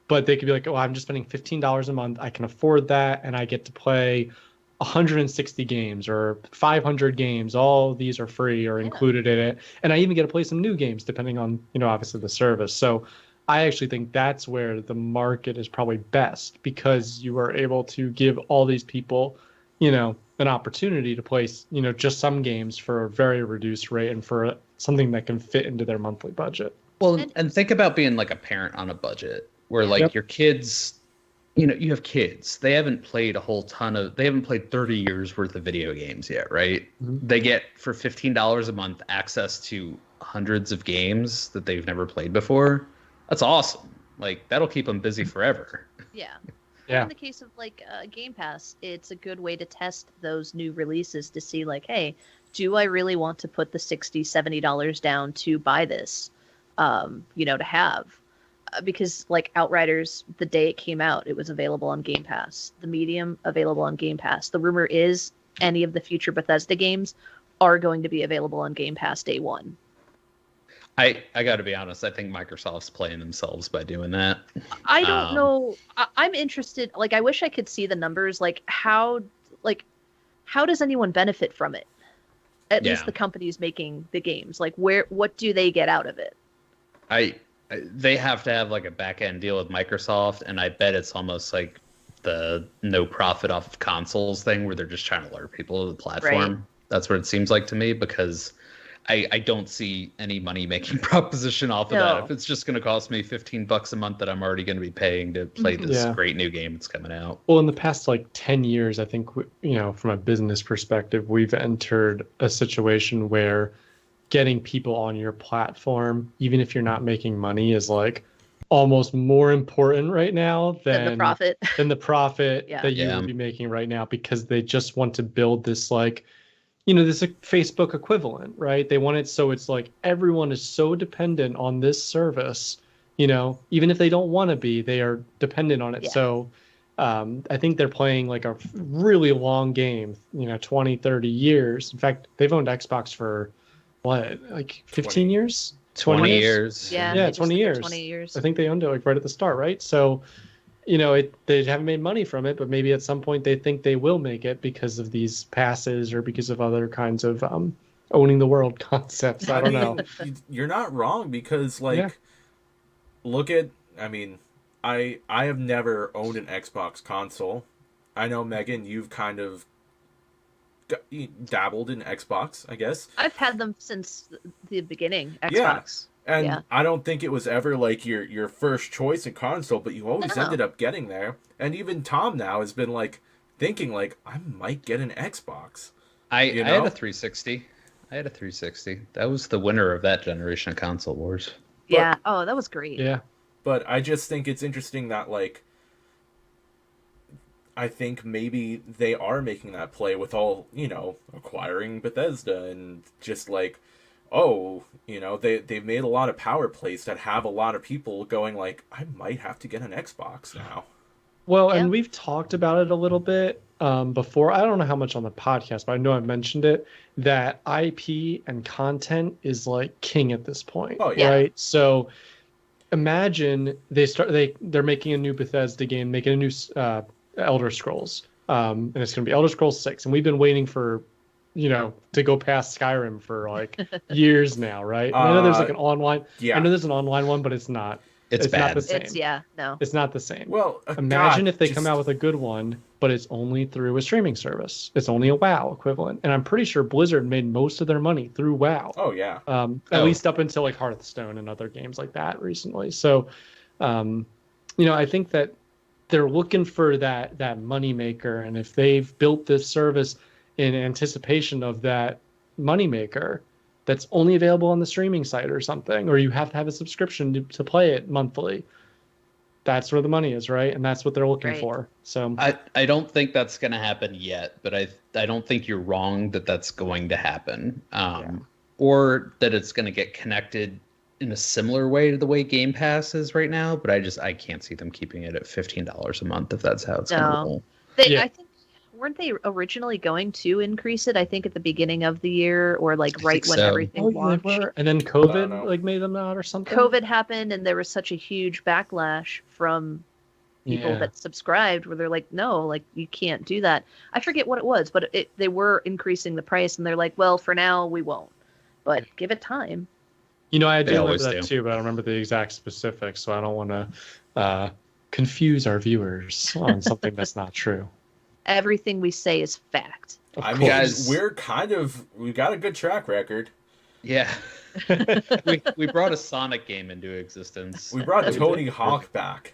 Speaker 1: But they could be like, oh, I'm just spending $15 a month. I can afford that, and I get to play 160 games or 500 games. All these are free or included in it. And I even get to play some new games depending on, obviously the service. So I actually think that's where the market is probably best, because you are able to give all these people, an opportunity to play, just some games for a very reduced rate and for something that can fit into their monthly budget.
Speaker 3: Well, and think about being like a parent on a budget where like
Speaker 1: Yep.
Speaker 3: your kids, you have kids. They haven't played they haven't played 30 years worth of video games yet, right?
Speaker 1: Mhm.
Speaker 3: They get for $15 a month access to hundreds of games that they've never played before. That's awesome. Like that'll keep them busy forever.
Speaker 2: Yeah.
Speaker 1: Yeah.
Speaker 2: In the case of like Game Pass, it's a good way to test those new releases to see like, hey, do I really want to put the $60, $70 down to buy this, to have? Because like Outriders, the day it came out, it was available on Game Pass. The Medium, available on Game Pass. The rumor is any of the future Bethesda games are going to be available on Game Pass day one.
Speaker 3: I got to be honest. I think Microsoft's playing themselves by doing that.
Speaker 2: I don't know. I'm interested. Like, I wish I could see the numbers. Like, how does anyone benefit from it? At least the companies making the games. Like, what do they get out of it?
Speaker 3: They have to have like a back end deal with Microsoft, and I bet it's almost like the no profit off of consoles thing, where they're just trying to lure people to the platform. Right. That's what it seems like to me, because I don't see any money making proposition off of that. If it's just going to cost me $15 a month that I'm already going to be paying to play this great new game that's coming out.
Speaker 1: Well, in the past like 10 years, I think, from a business perspective, we've entered a situation where getting people on your platform, even if you're not making money, is like almost more important right now than the profit that you would be making right now, because they just want to build this like, this Facebook equivalent, right? They want it so it's like everyone is so dependent on this service, even if they don't want to be, they are dependent on it. Yeah. So I think they're playing like a really long game, 20, 30 years. In fact, they've owned Xbox for what, like 15 years?
Speaker 3: 20 years.
Speaker 2: Yeah,
Speaker 1: 20 years.
Speaker 2: 20 years.
Speaker 1: I think they owned it like right at the start, right? So, they haven't made money from it, but maybe at some point they think they will make it because of these passes or because of other kinds of owning the world concepts. I don't know.
Speaker 4: You're not wrong, because look at, I have never owned an Xbox console. I know, Megan, you've kind of dabbled in Xbox, I guess.
Speaker 2: I've had them since the beginning, Xbox.
Speaker 4: And I don't think it was ever like your first choice in console, but you always ended up getting there. And even Tom now has been like thinking like, I might get an Xbox.
Speaker 3: I had a 360. That was the winner of that generation of console wars.
Speaker 2: Yeah. That was great.
Speaker 1: Yeah.
Speaker 4: But I just think it's interesting that like, I think maybe they are making that play with all, acquiring Bethesda, and just like, they've made a lot of power plays that have a lot of people going like, I might have to get an Xbox now.
Speaker 1: Well, and we've talked about it a little bit before. I don't know how much on the podcast, but I know I mentioned it, that IP and content is like king at this point. Oh, yeah. Right? So imagine they're making a new Bethesda game, making a new Elder Scrolls, and it's going to be Elder Scrolls 6, and we've been waiting for to go past Skyrim for like years now, right? I know there's like an online. Yeah. I know there's an online one, but it's not.
Speaker 3: It's bad.
Speaker 1: Not the same. It's not the same.
Speaker 4: Well,
Speaker 1: imagine if they come out with a good one, but it's only through a streaming service. It's only a WoW equivalent, and I'm pretty sure Blizzard made most of their money through WoW.
Speaker 4: Oh yeah.
Speaker 1: At least up until like Hearthstone and other games like that recently. So, I think that they're looking for that moneymaker, and if they've built this service in anticipation of that moneymaker that's only available on the streaming site or something, or you have to have a subscription to play it monthly, that's where the money is, right? And that's what they're looking for. So
Speaker 3: I don't think that's going to happen yet, but I don't think you're wrong that that's going to happen, or that it's going to get connected in a similar way to the way Game Pass is right now. But I can't see them keeping it at $15 a month if that's how it's going to roll.
Speaker 2: I think, weren't they originally going to increase it? I think at the beginning of the year, or like right when everything launched.
Speaker 1: And then COVID like made them not or something.
Speaker 2: COVID happened, and there was such a huge backlash from people that subscribed, where they're like, no, like you can't do that. I forget what it was, but they were increasing the price, and they're like, well, for now we won't, but give it time.
Speaker 1: I do remember that too, but I don't remember the exact specifics, so I don't want to confuse our viewers on something that's not true.
Speaker 2: Everything we say is fact.
Speaker 3: Guys,
Speaker 4: we've got a good track record.
Speaker 3: Yeah. we brought a Sonic game into existence.
Speaker 4: We brought Tony Hawk back.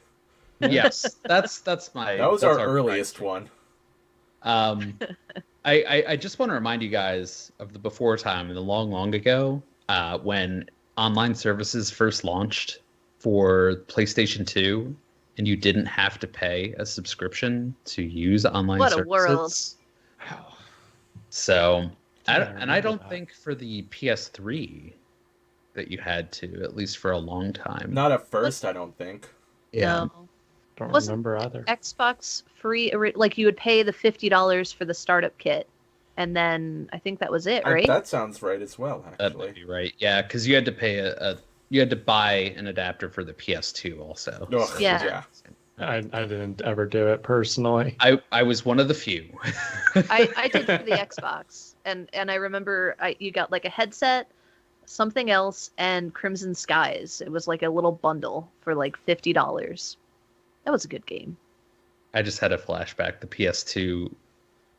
Speaker 3: Yes, that's my.
Speaker 4: That was our earliest one.
Speaker 3: I just want to remind you guys of the before time, the long ago, when online services first launched for PlayStation 2. And you didn't have to pay a subscription to use online services.
Speaker 2: What a world.
Speaker 3: So I don't think for the PS3 that you had to, at least for a long time.
Speaker 4: Not at first, I don't think.
Speaker 3: Yeah.
Speaker 2: No.
Speaker 1: Don't
Speaker 2: Wasn't
Speaker 1: remember either.
Speaker 2: Xbox free? Like you would pay the $50 for the startup kit, and then I think that was it, right?
Speaker 4: That sounds right as well,
Speaker 3: That
Speaker 4: actually.
Speaker 3: might be right. Yeah, because you had to pay you had to buy an adapter for the PS2 also.
Speaker 4: Ugh,
Speaker 3: So-
Speaker 2: Yeah.
Speaker 1: I didn't ever do it personally.
Speaker 3: I was one of the few.
Speaker 2: I did for the Xbox, and I remember you got like a headset, something else, and Crimson Skies. It was like a little bundle for like $50. That was a good game.
Speaker 3: I just had a flashback. The PS2,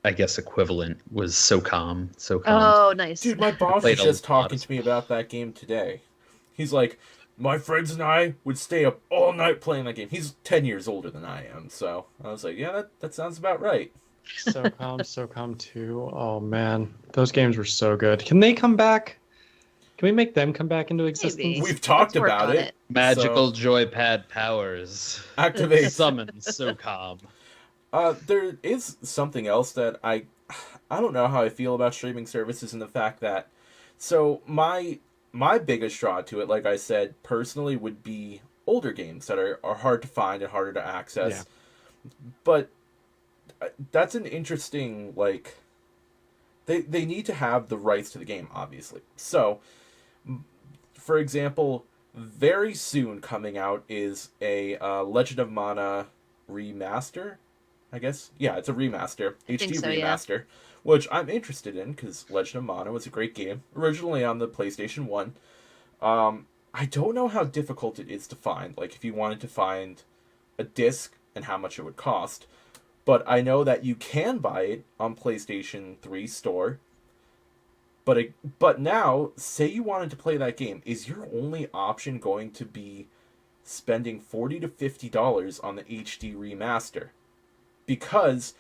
Speaker 3: I guess, equivalent was SOCOM.
Speaker 2: Oh, nice.
Speaker 4: Dude, my boss was
Speaker 3: Played a
Speaker 4: just
Speaker 3: lot
Speaker 4: talking
Speaker 3: of
Speaker 4: to me about that game today. He's like, my friends and I would stay up all night playing that game. He's 10 years older than I am, so I was like, yeah, that sounds about right.
Speaker 1: SOCOM 2. Oh man, those games were so good. Can they come back? Can we make them come back into existence?
Speaker 2: Maybe.
Speaker 4: We've talked
Speaker 2: Let's work
Speaker 4: about
Speaker 2: on
Speaker 4: it.
Speaker 3: Magical
Speaker 4: So,
Speaker 3: JoyPad powers.
Speaker 4: activate.
Speaker 3: Summon SOCOM.
Speaker 4: There is something else that I don't know how I feel about streaming services, and the fact that, so my biggest draw to it, like I said, personally, would be older games that are hard to find and harder to access. Yeah. But that's an interesting, like, they need to have the rights to the game, obviously. So, for example, very soon coming out is a Legend of Mana remaster, I guess. Yeah, it's a remaster, HD remaster. Yeah. Which I'm interested in, because Legend of Mana was a great game, originally on the PlayStation 1. I don't know how difficult it is to find, like if you wanted to find a disc and how much it would cost, but I know that you can buy it on PlayStation 3 store. But now, say you wanted to play that game, is your only option going to be spending $40 to $50 on the HD remaster? Because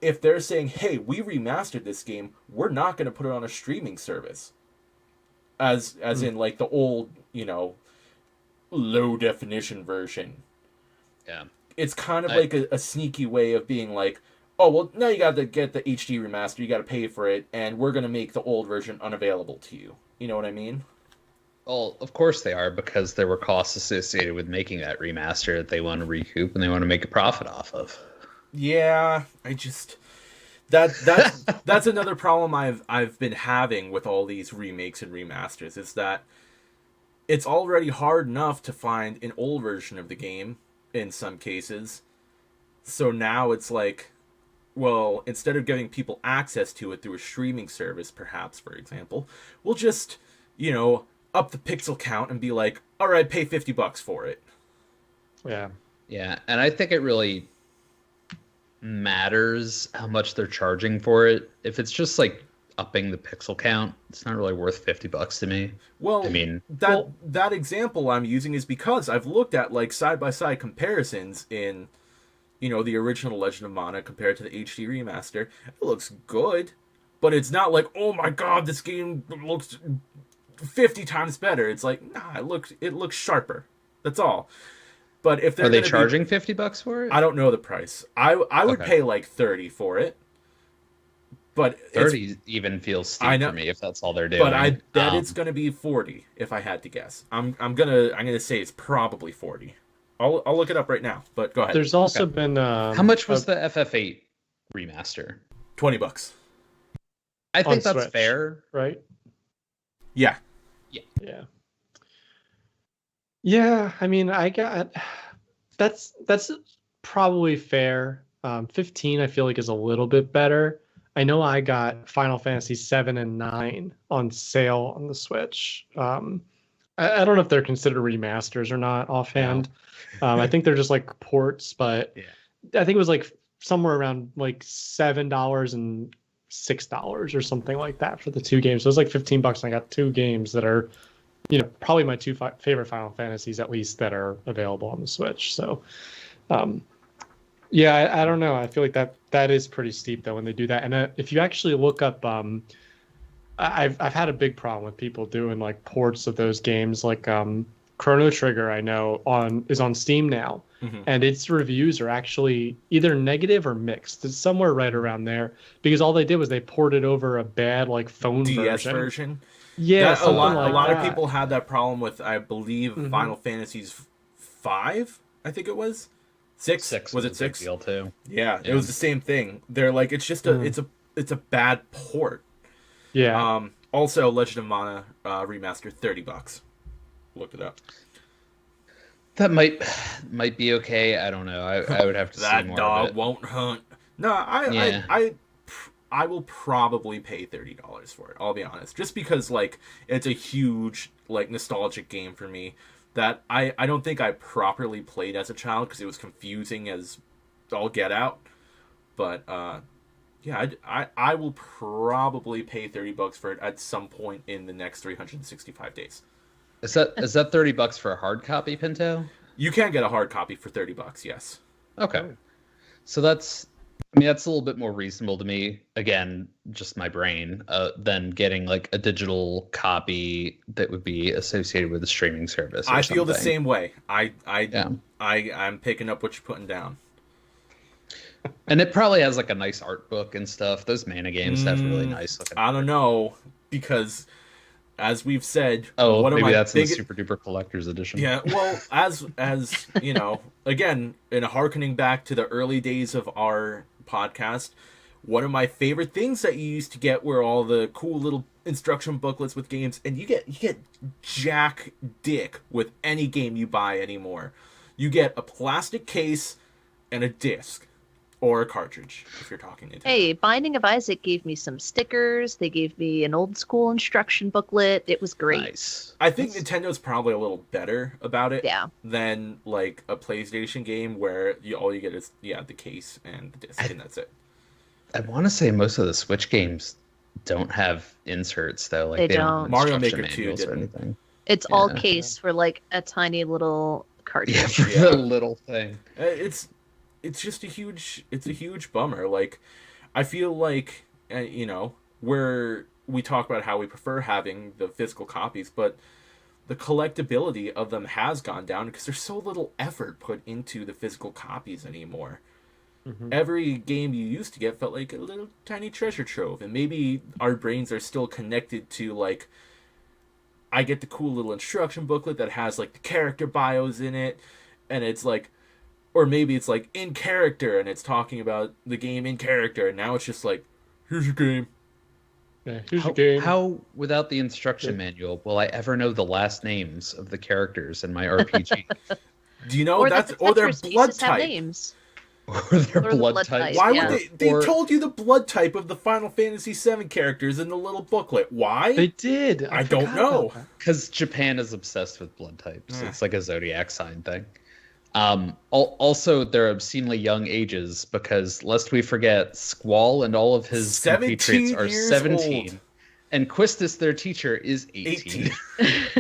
Speaker 4: if they're saying, hey, we remastered this game, we're not going to put it on a streaming service. As in, like, the old, low definition version.
Speaker 3: Yeah.
Speaker 4: It's kind of like a sneaky way of being like, oh, well, now you got to get the HD remaster, you got to pay for it, and we're going to make the old version unavailable to you. You know what I mean?
Speaker 3: Well, of course they are, because there were costs associated with making that remaster that they want to recoup and they want to make a profit off of.
Speaker 4: Yeah, I just that's another problem I've been having with all these remakes and remasters, is that it's already hard enough to find an old version of the game in some cases. So now it's like, well, instead of giving people access to it through a streaming service, perhaps, for example, we'll just, up the pixel count and be like, all right, pay $50 for it.
Speaker 1: Yeah.
Speaker 3: Yeah, and I think it really matters how much they're charging for it. If it's just like upping the pixel count, it's not really worth $50 to me.
Speaker 4: Well,
Speaker 3: I mean,
Speaker 4: that example I'm using is because I've looked at like side-by-side comparisons in, the original Legend of Mana compared to the HD remaster. It looks good, but it's not like, oh my god, this game looks 50 times better. It's like, nah, it looks sharper. That's all. But if they're
Speaker 3: are they charging $50 for it?
Speaker 4: I don't know the price. I would pay like 30 for it. But
Speaker 3: 30 even feels steep for me if that's all they're doing.
Speaker 4: But I bet it's going to be 40 if I had to guess. I'm gonna say it's probably 40. I'll look it up right now. But go ahead.
Speaker 1: There's also been
Speaker 3: how much was the FF8 remaster?
Speaker 4: $20.
Speaker 3: I think that's
Speaker 1: Switch,
Speaker 3: fair,
Speaker 1: right?
Speaker 4: Yeah.
Speaker 1: Yeah. Yeah, I mean, that's probably fair. 15, I feel like, is a little bit better. I know I got Final Fantasy 7 and 9 on sale on the Switch. I don't know if they're considered remasters or not offhand. No. I think they're just like ports, but I think it was like somewhere around like $7 and $6 or something like that for the two games. So it was like $15, and I got two games that are, probably my two favorite Final Fantasies, at least, that are available on the Switch. So, yeah, I don't know. I feel like that is pretty steep though when they do that. And if you actually look up, I've had a big problem with people doing like ports of those games, like Chrono Trigger, I know, is on Steam now, and its reviews are actually either negative or mixed. It's somewhere right around there because all they did was they ported over a bad like phone
Speaker 4: DS version.
Speaker 1: Yeah,
Speaker 4: a lot
Speaker 1: like
Speaker 4: of
Speaker 1: that.
Speaker 4: people had that problem with, I believe, Final Fantasy's 5. I think it was 6. Was it 6?
Speaker 3: A big deal too.
Speaker 4: Yeah, it was the same thing. They're like, it's just it's a bad port.
Speaker 1: Yeah.
Speaker 4: Also, Legend of Mana remastered, $30. Looked it up.
Speaker 3: That might be okay. I don't know. I would have to see more of it.
Speaker 4: That dog won't hunt. No, I will probably pay $30 for it. I'll be honest, just because like it's a huge like nostalgic game for me that I don't think I properly played as a child because it was confusing as all get out. But yeah, I will probably pay $30 for it at some point in the next 365 days.
Speaker 3: Is that $30 for a hard copy, Pinto?
Speaker 4: You can get a hard copy for $30. Yes.
Speaker 3: Okay. So that's a little bit more reasonable to me. Again, just my brain, than getting like a digital copy that would be associated with a streaming service. I
Speaker 4: feel the same way. I'm picking up what you're putting down.
Speaker 3: And it probably has like a nice art book and stuff. Those Mana games have really nice looking.
Speaker 4: I don't know, because as we've said,
Speaker 3: maybe that's in the Super Duper Collector's Edition.
Speaker 4: Yeah, well, as you know, again, in harkening back to the early days of our podcast, one of my favorite things that you used to get were all the cool little instruction booklets with games, and you get jack dick with any game you buy anymore. You get a plastic case and a disc. Or a cartridge, if you're talking Nintendo.
Speaker 2: Hey, Binding of Isaac gave me some stickers. They gave me an old school instruction booklet. It was great.
Speaker 3: Nice.
Speaker 4: I think Nintendo's probably a little better about it
Speaker 2: Yeah.
Speaker 4: than like a PlayStation game where all you get is the case and the disc, and that's it.
Speaker 3: I want to say most of the Switch games don't have inserts though. Like
Speaker 2: They
Speaker 3: don't.
Speaker 2: don't.
Speaker 4: Mario
Speaker 3: Instruction
Speaker 4: Maker 2
Speaker 3: manuals or
Speaker 4: didn't.
Speaker 3: anything.
Speaker 2: It's all case for like a tiny little cartridge.
Speaker 3: Yeah, for the little thing.
Speaker 4: It's just a huge bummer. Like, I feel like, you know, where we talk about how we prefer having the physical copies, but the collectability of them has gone down because there's so little effort put into the physical copies anymore. Every game you used to get felt like a little tiny treasure trove, and maybe our brains are still connected to, like, I get the cool little instruction booklet that has like the character bios in it, and it's like, or maybe it's like in character and it's talking about the game in character, and now it's just like, here's your game.
Speaker 1: Yeah, here's your game.
Speaker 3: How, without the instruction manual, will I ever know the last names of the characters in my RPG?
Speaker 4: Do you know
Speaker 2: Or
Speaker 4: that's
Speaker 2: the
Speaker 4: or their
Speaker 2: Tetris
Speaker 4: blood
Speaker 2: pieces have
Speaker 4: type?
Speaker 2: names.
Speaker 3: Or their
Speaker 2: Or the
Speaker 3: blood
Speaker 2: blood
Speaker 3: type?
Speaker 2: type.
Speaker 4: Why
Speaker 2: Yeah.
Speaker 4: would they
Speaker 3: Or-
Speaker 4: told you the blood type of the Final Fantasy VII characters in the little booklet. Why?
Speaker 1: They did.
Speaker 4: I don't
Speaker 1: forgot
Speaker 4: know.
Speaker 1: about that.
Speaker 3: Because Japan is obsessed with blood types.
Speaker 4: Ah.
Speaker 3: It's like a zodiac sign thing. Also, they're obscenely young ages because, lest we forget, Squall and all of his
Speaker 4: 17
Speaker 3: compatriots are
Speaker 4: years
Speaker 3: 17.
Speaker 4: old.
Speaker 3: And Quistis, their teacher, is 18.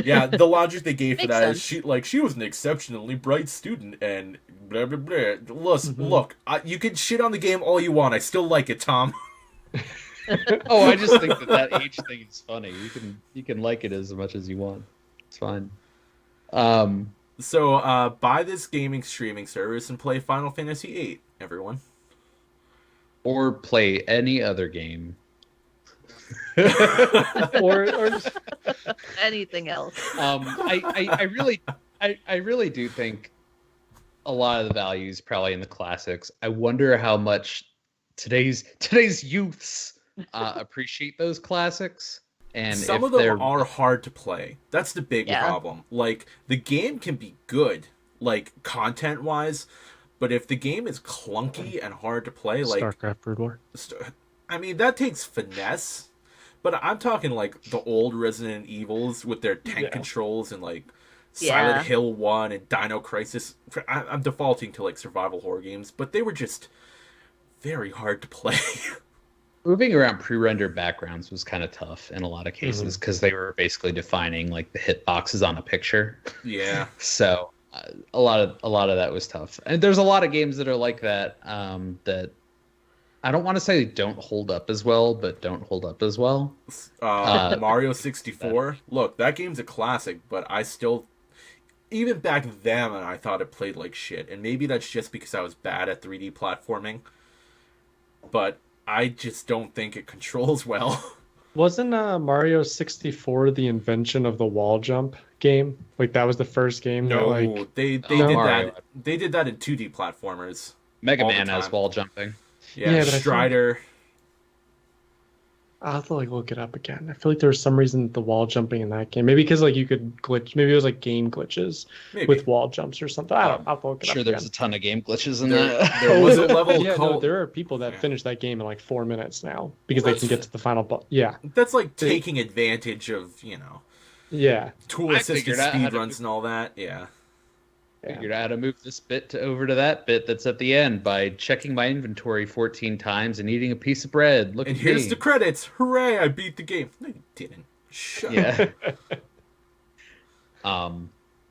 Speaker 4: Yeah, the logic they gave for
Speaker 2: Makes
Speaker 4: that is
Speaker 2: sense.
Speaker 4: she was an exceptionally bright student and blah blah blah. Look, you can shit on the game all you want. I still like it, Tom.
Speaker 3: Oh, I just think that age thing is funny. You can like it as much as you want. It's fine.
Speaker 4: So buy this gaming streaming service and play Final Fantasy VIII, everyone.
Speaker 3: Or play any other game.
Speaker 1: or just
Speaker 2: Anything else.
Speaker 3: I really do think a lot of the value is probably in the classics. I wonder how much today's youths appreciate those classics, and
Speaker 4: Some
Speaker 3: if
Speaker 4: of them
Speaker 3: they're
Speaker 4: are hard to play. That's the big
Speaker 2: Yeah.
Speaker 4: problem. Like, the game can be good, like, content-wise, but if the game is clunky and hard to play, like,
Speaker 1: StarCraft Brood War.
Speaker 4: I mean, that takes finesse. But I'm talking, like, the old Resident Evils with their tank
Speaker 1: Yeah.
Speaker 4: controls and, like,
Speaker 2: Yeah.
Speaker 4: Silent Hill 1 and Dino Crisis. I'm defaulting to, like, survival horror games, but they were just very hard to play.
Speaker 3: moving around pre-rendered backgrounds was kind of tough in a lot of cases because they were basically defining like the hitboxes on a picture.
Speaker 4: Yeah.
Speaker 3: So a lot of that was tough, and there's a lot of games that are like that. That I don't want to say don't hold up as well, but don't hold up as well.
Speaker 4: Mario 64. Look, that game's a classic, but even back then, I thought it played like shit, and maybe that's just because I was bad at 3D platforming. But I just don't think it controls well.
Speaker 1: Wasn't Mario 64 the invention of the wall jump game? Like that was the first game that
Speaker 4: No,
Speaker 1: like
Speaker 4: they
Speaker 3: No.
Speaker 4: did
Speaker 3: Mario.
Speaker 4: that. They did that in 2D platformers.
Speaker 3: Mega
Speaker 4: all the
Speaker 3: Man has
Speaker 4: time.
Speaker 3: wall jumping.
Speaker 4: Yeah,
Speaker 1: Yeah, but I think-
Speaker 4: Strider.
Speaker 1: I'll have to like look it up again. I feel like there was some reason the wall jumping in that game. Maybe because like you could glitch. Maybe it was like game glitches
Speaker 4: Maybe.
Speaker 1: with wall jumps or something. I don't. I'll have to look
Speaker 3: I'm
Speaker 1: it
Speaker 3: sure
Speaker 1: up
Speaker 3: there's
Speaker 1: again.
Speaker 3: a ton of game glitches in
Speaker 4: There-
Speaker 3: that.
Speaker 4: there was a level
Speaker 1: Yeah, no,
Speaker 4: called.
Speaker 1: there are people that
Speaker 4: Yeah.
Speaker 1: finish that game in like 4 minutes now because
Speaker 4: Well,
Speaker 1: they can get to the final boss. Yeah,
Speaker 4: That's like taking advantage of
Speaker 1: yeah.
Speaker 4: tool
Speaker 3: I
Speaker 4: assisted
Speaker 3: figured out how
Speaker 4: speed
Speaker 3: to
Speaker 4: runs and all that. Yeah.
Speaker 3: Figured out how to move this bit over to that bit that's at the end by checking my inventory 14 times and eating a piece of bread. Look
Speaker 4: And
Speaker 3: at
Speaker 4: here's
Speaker 3: me.
Speaker 4: the credits. Hooray! I beat the game. No, you didn't. Shut up.
Speaker 3: Yeah.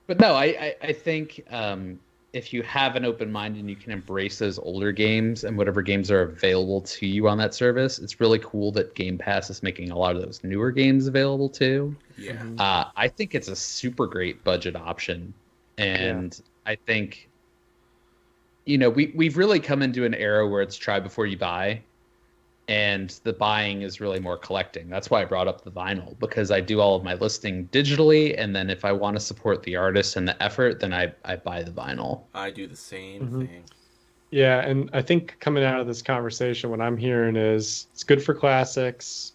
Speaker 3: But no, I think if you have an open mind and you can embrace those older games and whatever games are available to you on that service, it's really cool that Game Pass is making a lot of those newer games available too.
Speaker 4: Yeah.
Speaker 3: I think it's a super great budget option. And I think, we've really come into an era where it's try before you buy. And the buying is really more collecting. That's why I brought up the vinyl, because I do all of my listing digitally. And then if I want to support the artist and the effort, then I buy the vinyl.
Speaker 4: I do the same
Speaker 1: Mhm.
Speaker 4: thing.
Speaker 1: Yeah, and I think coming out of this conversation, what I'm hearing is it's good for classics,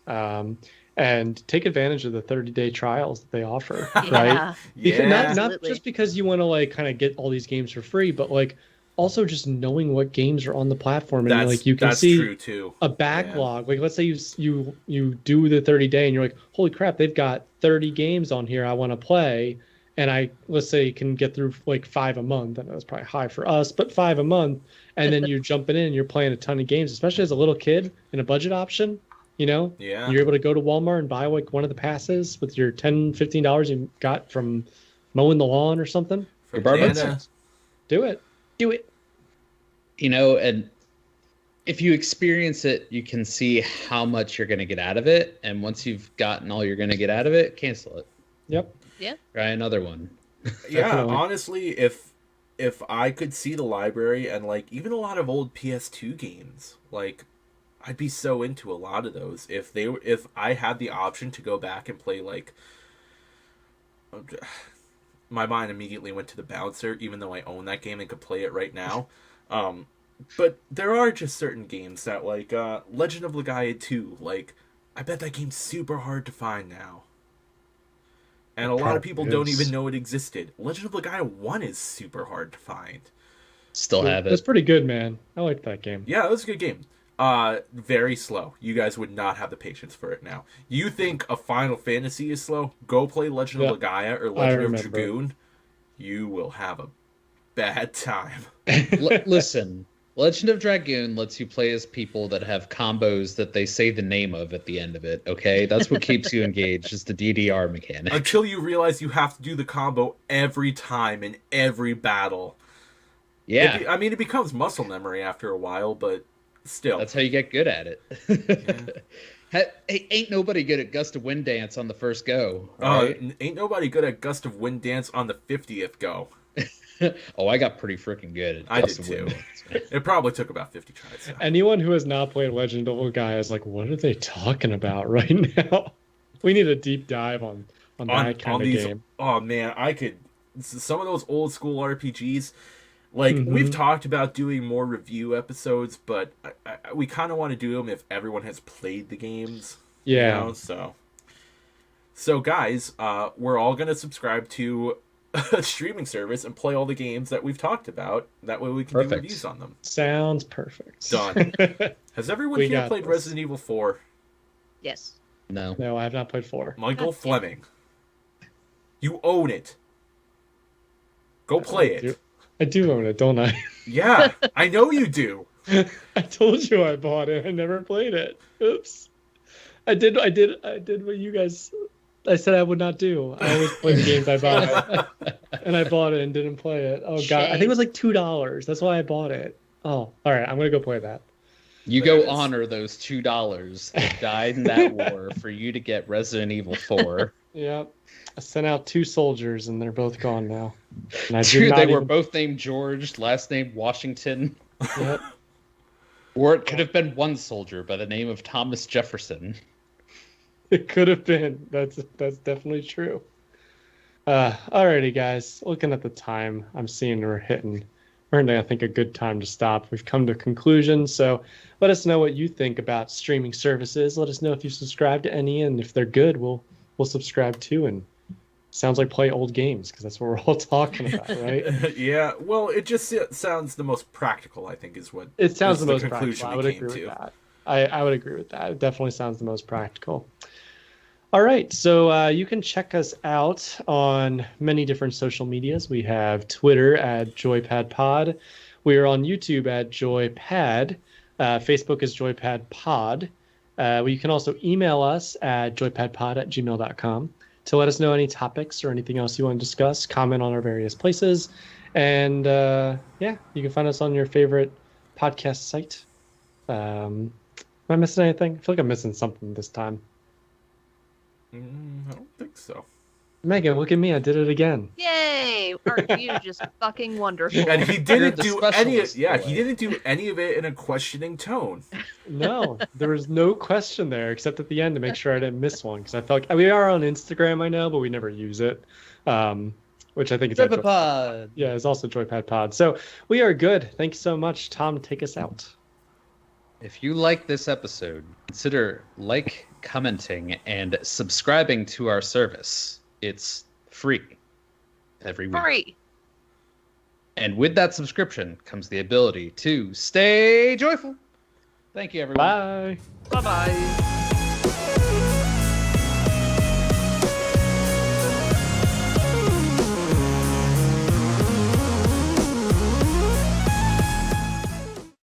Speaker 1: and take advantage of the 30-day trials that they offer, right?
Speaker 2: Yeah.
Speaker 1: Because
Speaker 4: Yeah.
Speaker 1: not
Speaker 2: Absolutely.
Speaker 1: just because you want to like kind of get all these games for free, but like also just knowing what games are on the platform, and like you can
Speaker 4: that's
Speaker 1: see
Speaker 4: true too.
Speaker 1: a backlog. Like let's say you do the 30-day and you're like, holy crap, they've got 30 games on here I want to play, and let's say you can get through like 5 a month. I know it's probably high for us, but 5 a month, and then you're jumping in and you're playing a ton of games, especially as a little kid in a budget option.
Speaker 4: Yeah.
Speaker 1: You're able to go to Walmart and buy like one of the passes with your $10-15 you got from mowing the lawn or something.
Speaker 4: From
Speaker 3: Barbara
Speaker 4: Nana.
Speaker 3: Six.
Speaker 1: Do it.
Speaker 3: And if you experience it, you can see how much you're going to get out of it. And once you've gotten all you're going to get out of it, cancel it.
Speaker 1: Yep.
Speaker 3: Try another one.
Speaker 4: Yeah,
Speaker 1: Definitely.
Speaker 4: honestly, if I could see the library and like even a lot of old PS2 games, like I'd be so into a lot of those. If I had the option to go back and play like my mind immediately went to the Bouncer, even though I own that game and could play it right now. But there are just certain games that like Legend of Legaia 2, like I bet that game's super hard to find now. And a lot of people don't
Speaker 1: is.
Speaker 4: even know it existed. Legend of Legaia 1 is super hard to find.
Speaker 3: Still have
Speaker 1: It's
Speaker 3: it.
Speaker 1: pretty good, man. I like that game.
Speaker 4: Yeah, it was a good game. Very slow. You guys would not have the patience for it now. You think a Final Fantasy is slow? Go play Legend of Legaia or Legend of
Speaker 1: remember.
Speaker 4: Dragoon. You will have a bad time.
Speaker 3: Listen, Legend of Dragoon lets you play as people that have combos that they say the name of at the end of it, okay? That's what keeps you engaged, is the DDR mechanic.
Speaker 4: Until you realize you have to do the combo every time in every battle.
Speaker 3: Yeah,
Speaker 4: I mean, it becomes muscle memory after a while, but still.
Speaker 3: that's how you get good at it. Hey, ain't nobody good at Gust of Wind Dance on the first go. All right?
Speaker 4: Ain't nobody good at Gust of Wind Dance on the 50th go.
Speaker 3: Oh, I got pretty freaking good at
Speaker 4: I
Speaker 3: Gust
Speaker 4: did
Speaker 3: of Wind
Speaker 4: too.
Speaker 3: Dance.
Speaker 4: It probably took about 50 tries. So.
Speaker 1: Anyone who has not played Legend of Legaia is like, what are they talking about right now? We need a deep dive on that kind of game.
Speaker 4: Oh man, I could. Some of those old school RPGs, like
Speaker 1: Mhm.
Speaker 4: we've talked about doing more review episodes, but we kind of want to do them if everyone has played the games.
Speaker 1: Yeah.
Speaker 4: You know, so guys, we're all gonna subscribe to a streaming service and play all the games that we've talked about. That way we can do
Speaker 3: Perfect.
Speaker 4: reviews on them.
Speaker 1: Sounds perfect.
Speaker 4: Done. Has everyone
Speaker 1: We
Speaker 4: here
Speaker 1: got
Speaker 4: played
Speaker 1: this.
Speaker 4: Resident Evil 4?
Speaker 2: Yes.
Speaker 3: No.
Speaker 1: No, I have not played 4.
Speaker 4: Michael
Speaker 2: God damn.
Speaker 4: Fleming. You own it. Go play it.
Speaker 1: I do own it, don't I?
Speaker 4: Yeah, I know you do.
Speaker 1: I told you I bought it. I never played it. Oops. I did what you guys I said I would not do. I always play the games I buy. And I bought it and didn't play it. Oh god. I think it was like $2. That's why I bought it. Oh, all right. I'm going to go play that.
Speaker 3: You
Speaker 4: There it
Speaker 3: go
Speaker 4: is.
Speaker 3: honor those $2 that died in that war for you to get Resident Evil 4.
Speaker 1: Yep. I sent out 2 soldiers, and they're both gone now. And I did
Speaker 3: Dude,
Speaker 1: not
Speaker 3: they were
Speaker 1: even-
Speaker 3: both named George, last name Washington.
Speaker 1: Yep.
Speaker 3: Or it could have been one soldier by the name of Thomas Jefferson.
Speaker 1: It could have been. That's definitely true. Alrighty, guys. Looking at the time, I'm seeing we're hitting, I think, a good time to stop. We've come to a conclusion, so let us know what you think about streaming services. Let us know if you subscribe to any, and if they're good, we'll subscribe too. And sounds like play old games, because that's what we're all talking about, right?
Speaker 4: Yeah, well, it just sounds the most practical, I think, is what
Speaker 1: It sounds
Speaker 4: is
Speaker 1: the most
Speaker 4: conclusion
Speaker 1: practical. I
Speaker 4: we
Speaker 1: would
Speaker 4: came
Speaker 1: agree
Speaker 4: to.
Speaker 1: with that. I would agree with that. It definitely sounds the most practical. All right, so you can check us out on many different social medias. We have Twitter at JoyPadPod. We are on YouTube at JoyPad. Facebook is JoyPadPod. You can also email us at joypadpod@gmail.com to let us know any topics or anything else you want to discuss, comment on our various places. And yeah, you can find us on your favorite podcast site. Am I missing anything? I feel like I'm missing something this time.
Speaker 4: I don't think so.
Speaker 1: Megan, look at me. I did it again.
Speaker 2: Yay! Aren't you just fucking wonderful?
Speaker 4: And he
Speaker 3: You're
Speaker 4: didn't
Speaker 3: the
Speaker 4: do any.
Speaker 3: specialist,
Speaker 4: Yeah,
Speaker 3: boy.
Speaker 4: he didn't do any of it in a questioning tone.
Speaker 1: No, there was no question there except at the end to make sure I didn't miss one, because I felt like we are on Instagram, I know, but we never use it. Which I think is
Speaker 3: JoyPad.
Speaker 1: Yeah, it's also JoyPad Pod. So we are good. Thank you so much. Tom, take us out.
Speaker 3: If you like this episode, consider commenting, and subscribing to our service. It's free every week.
Speaker 2: Free.
Speaker 3: And with that subscription comes the ability to stay joyful. Thank you, everyone.
Speaker 1: Bye.
Speaker 2: Bye bye.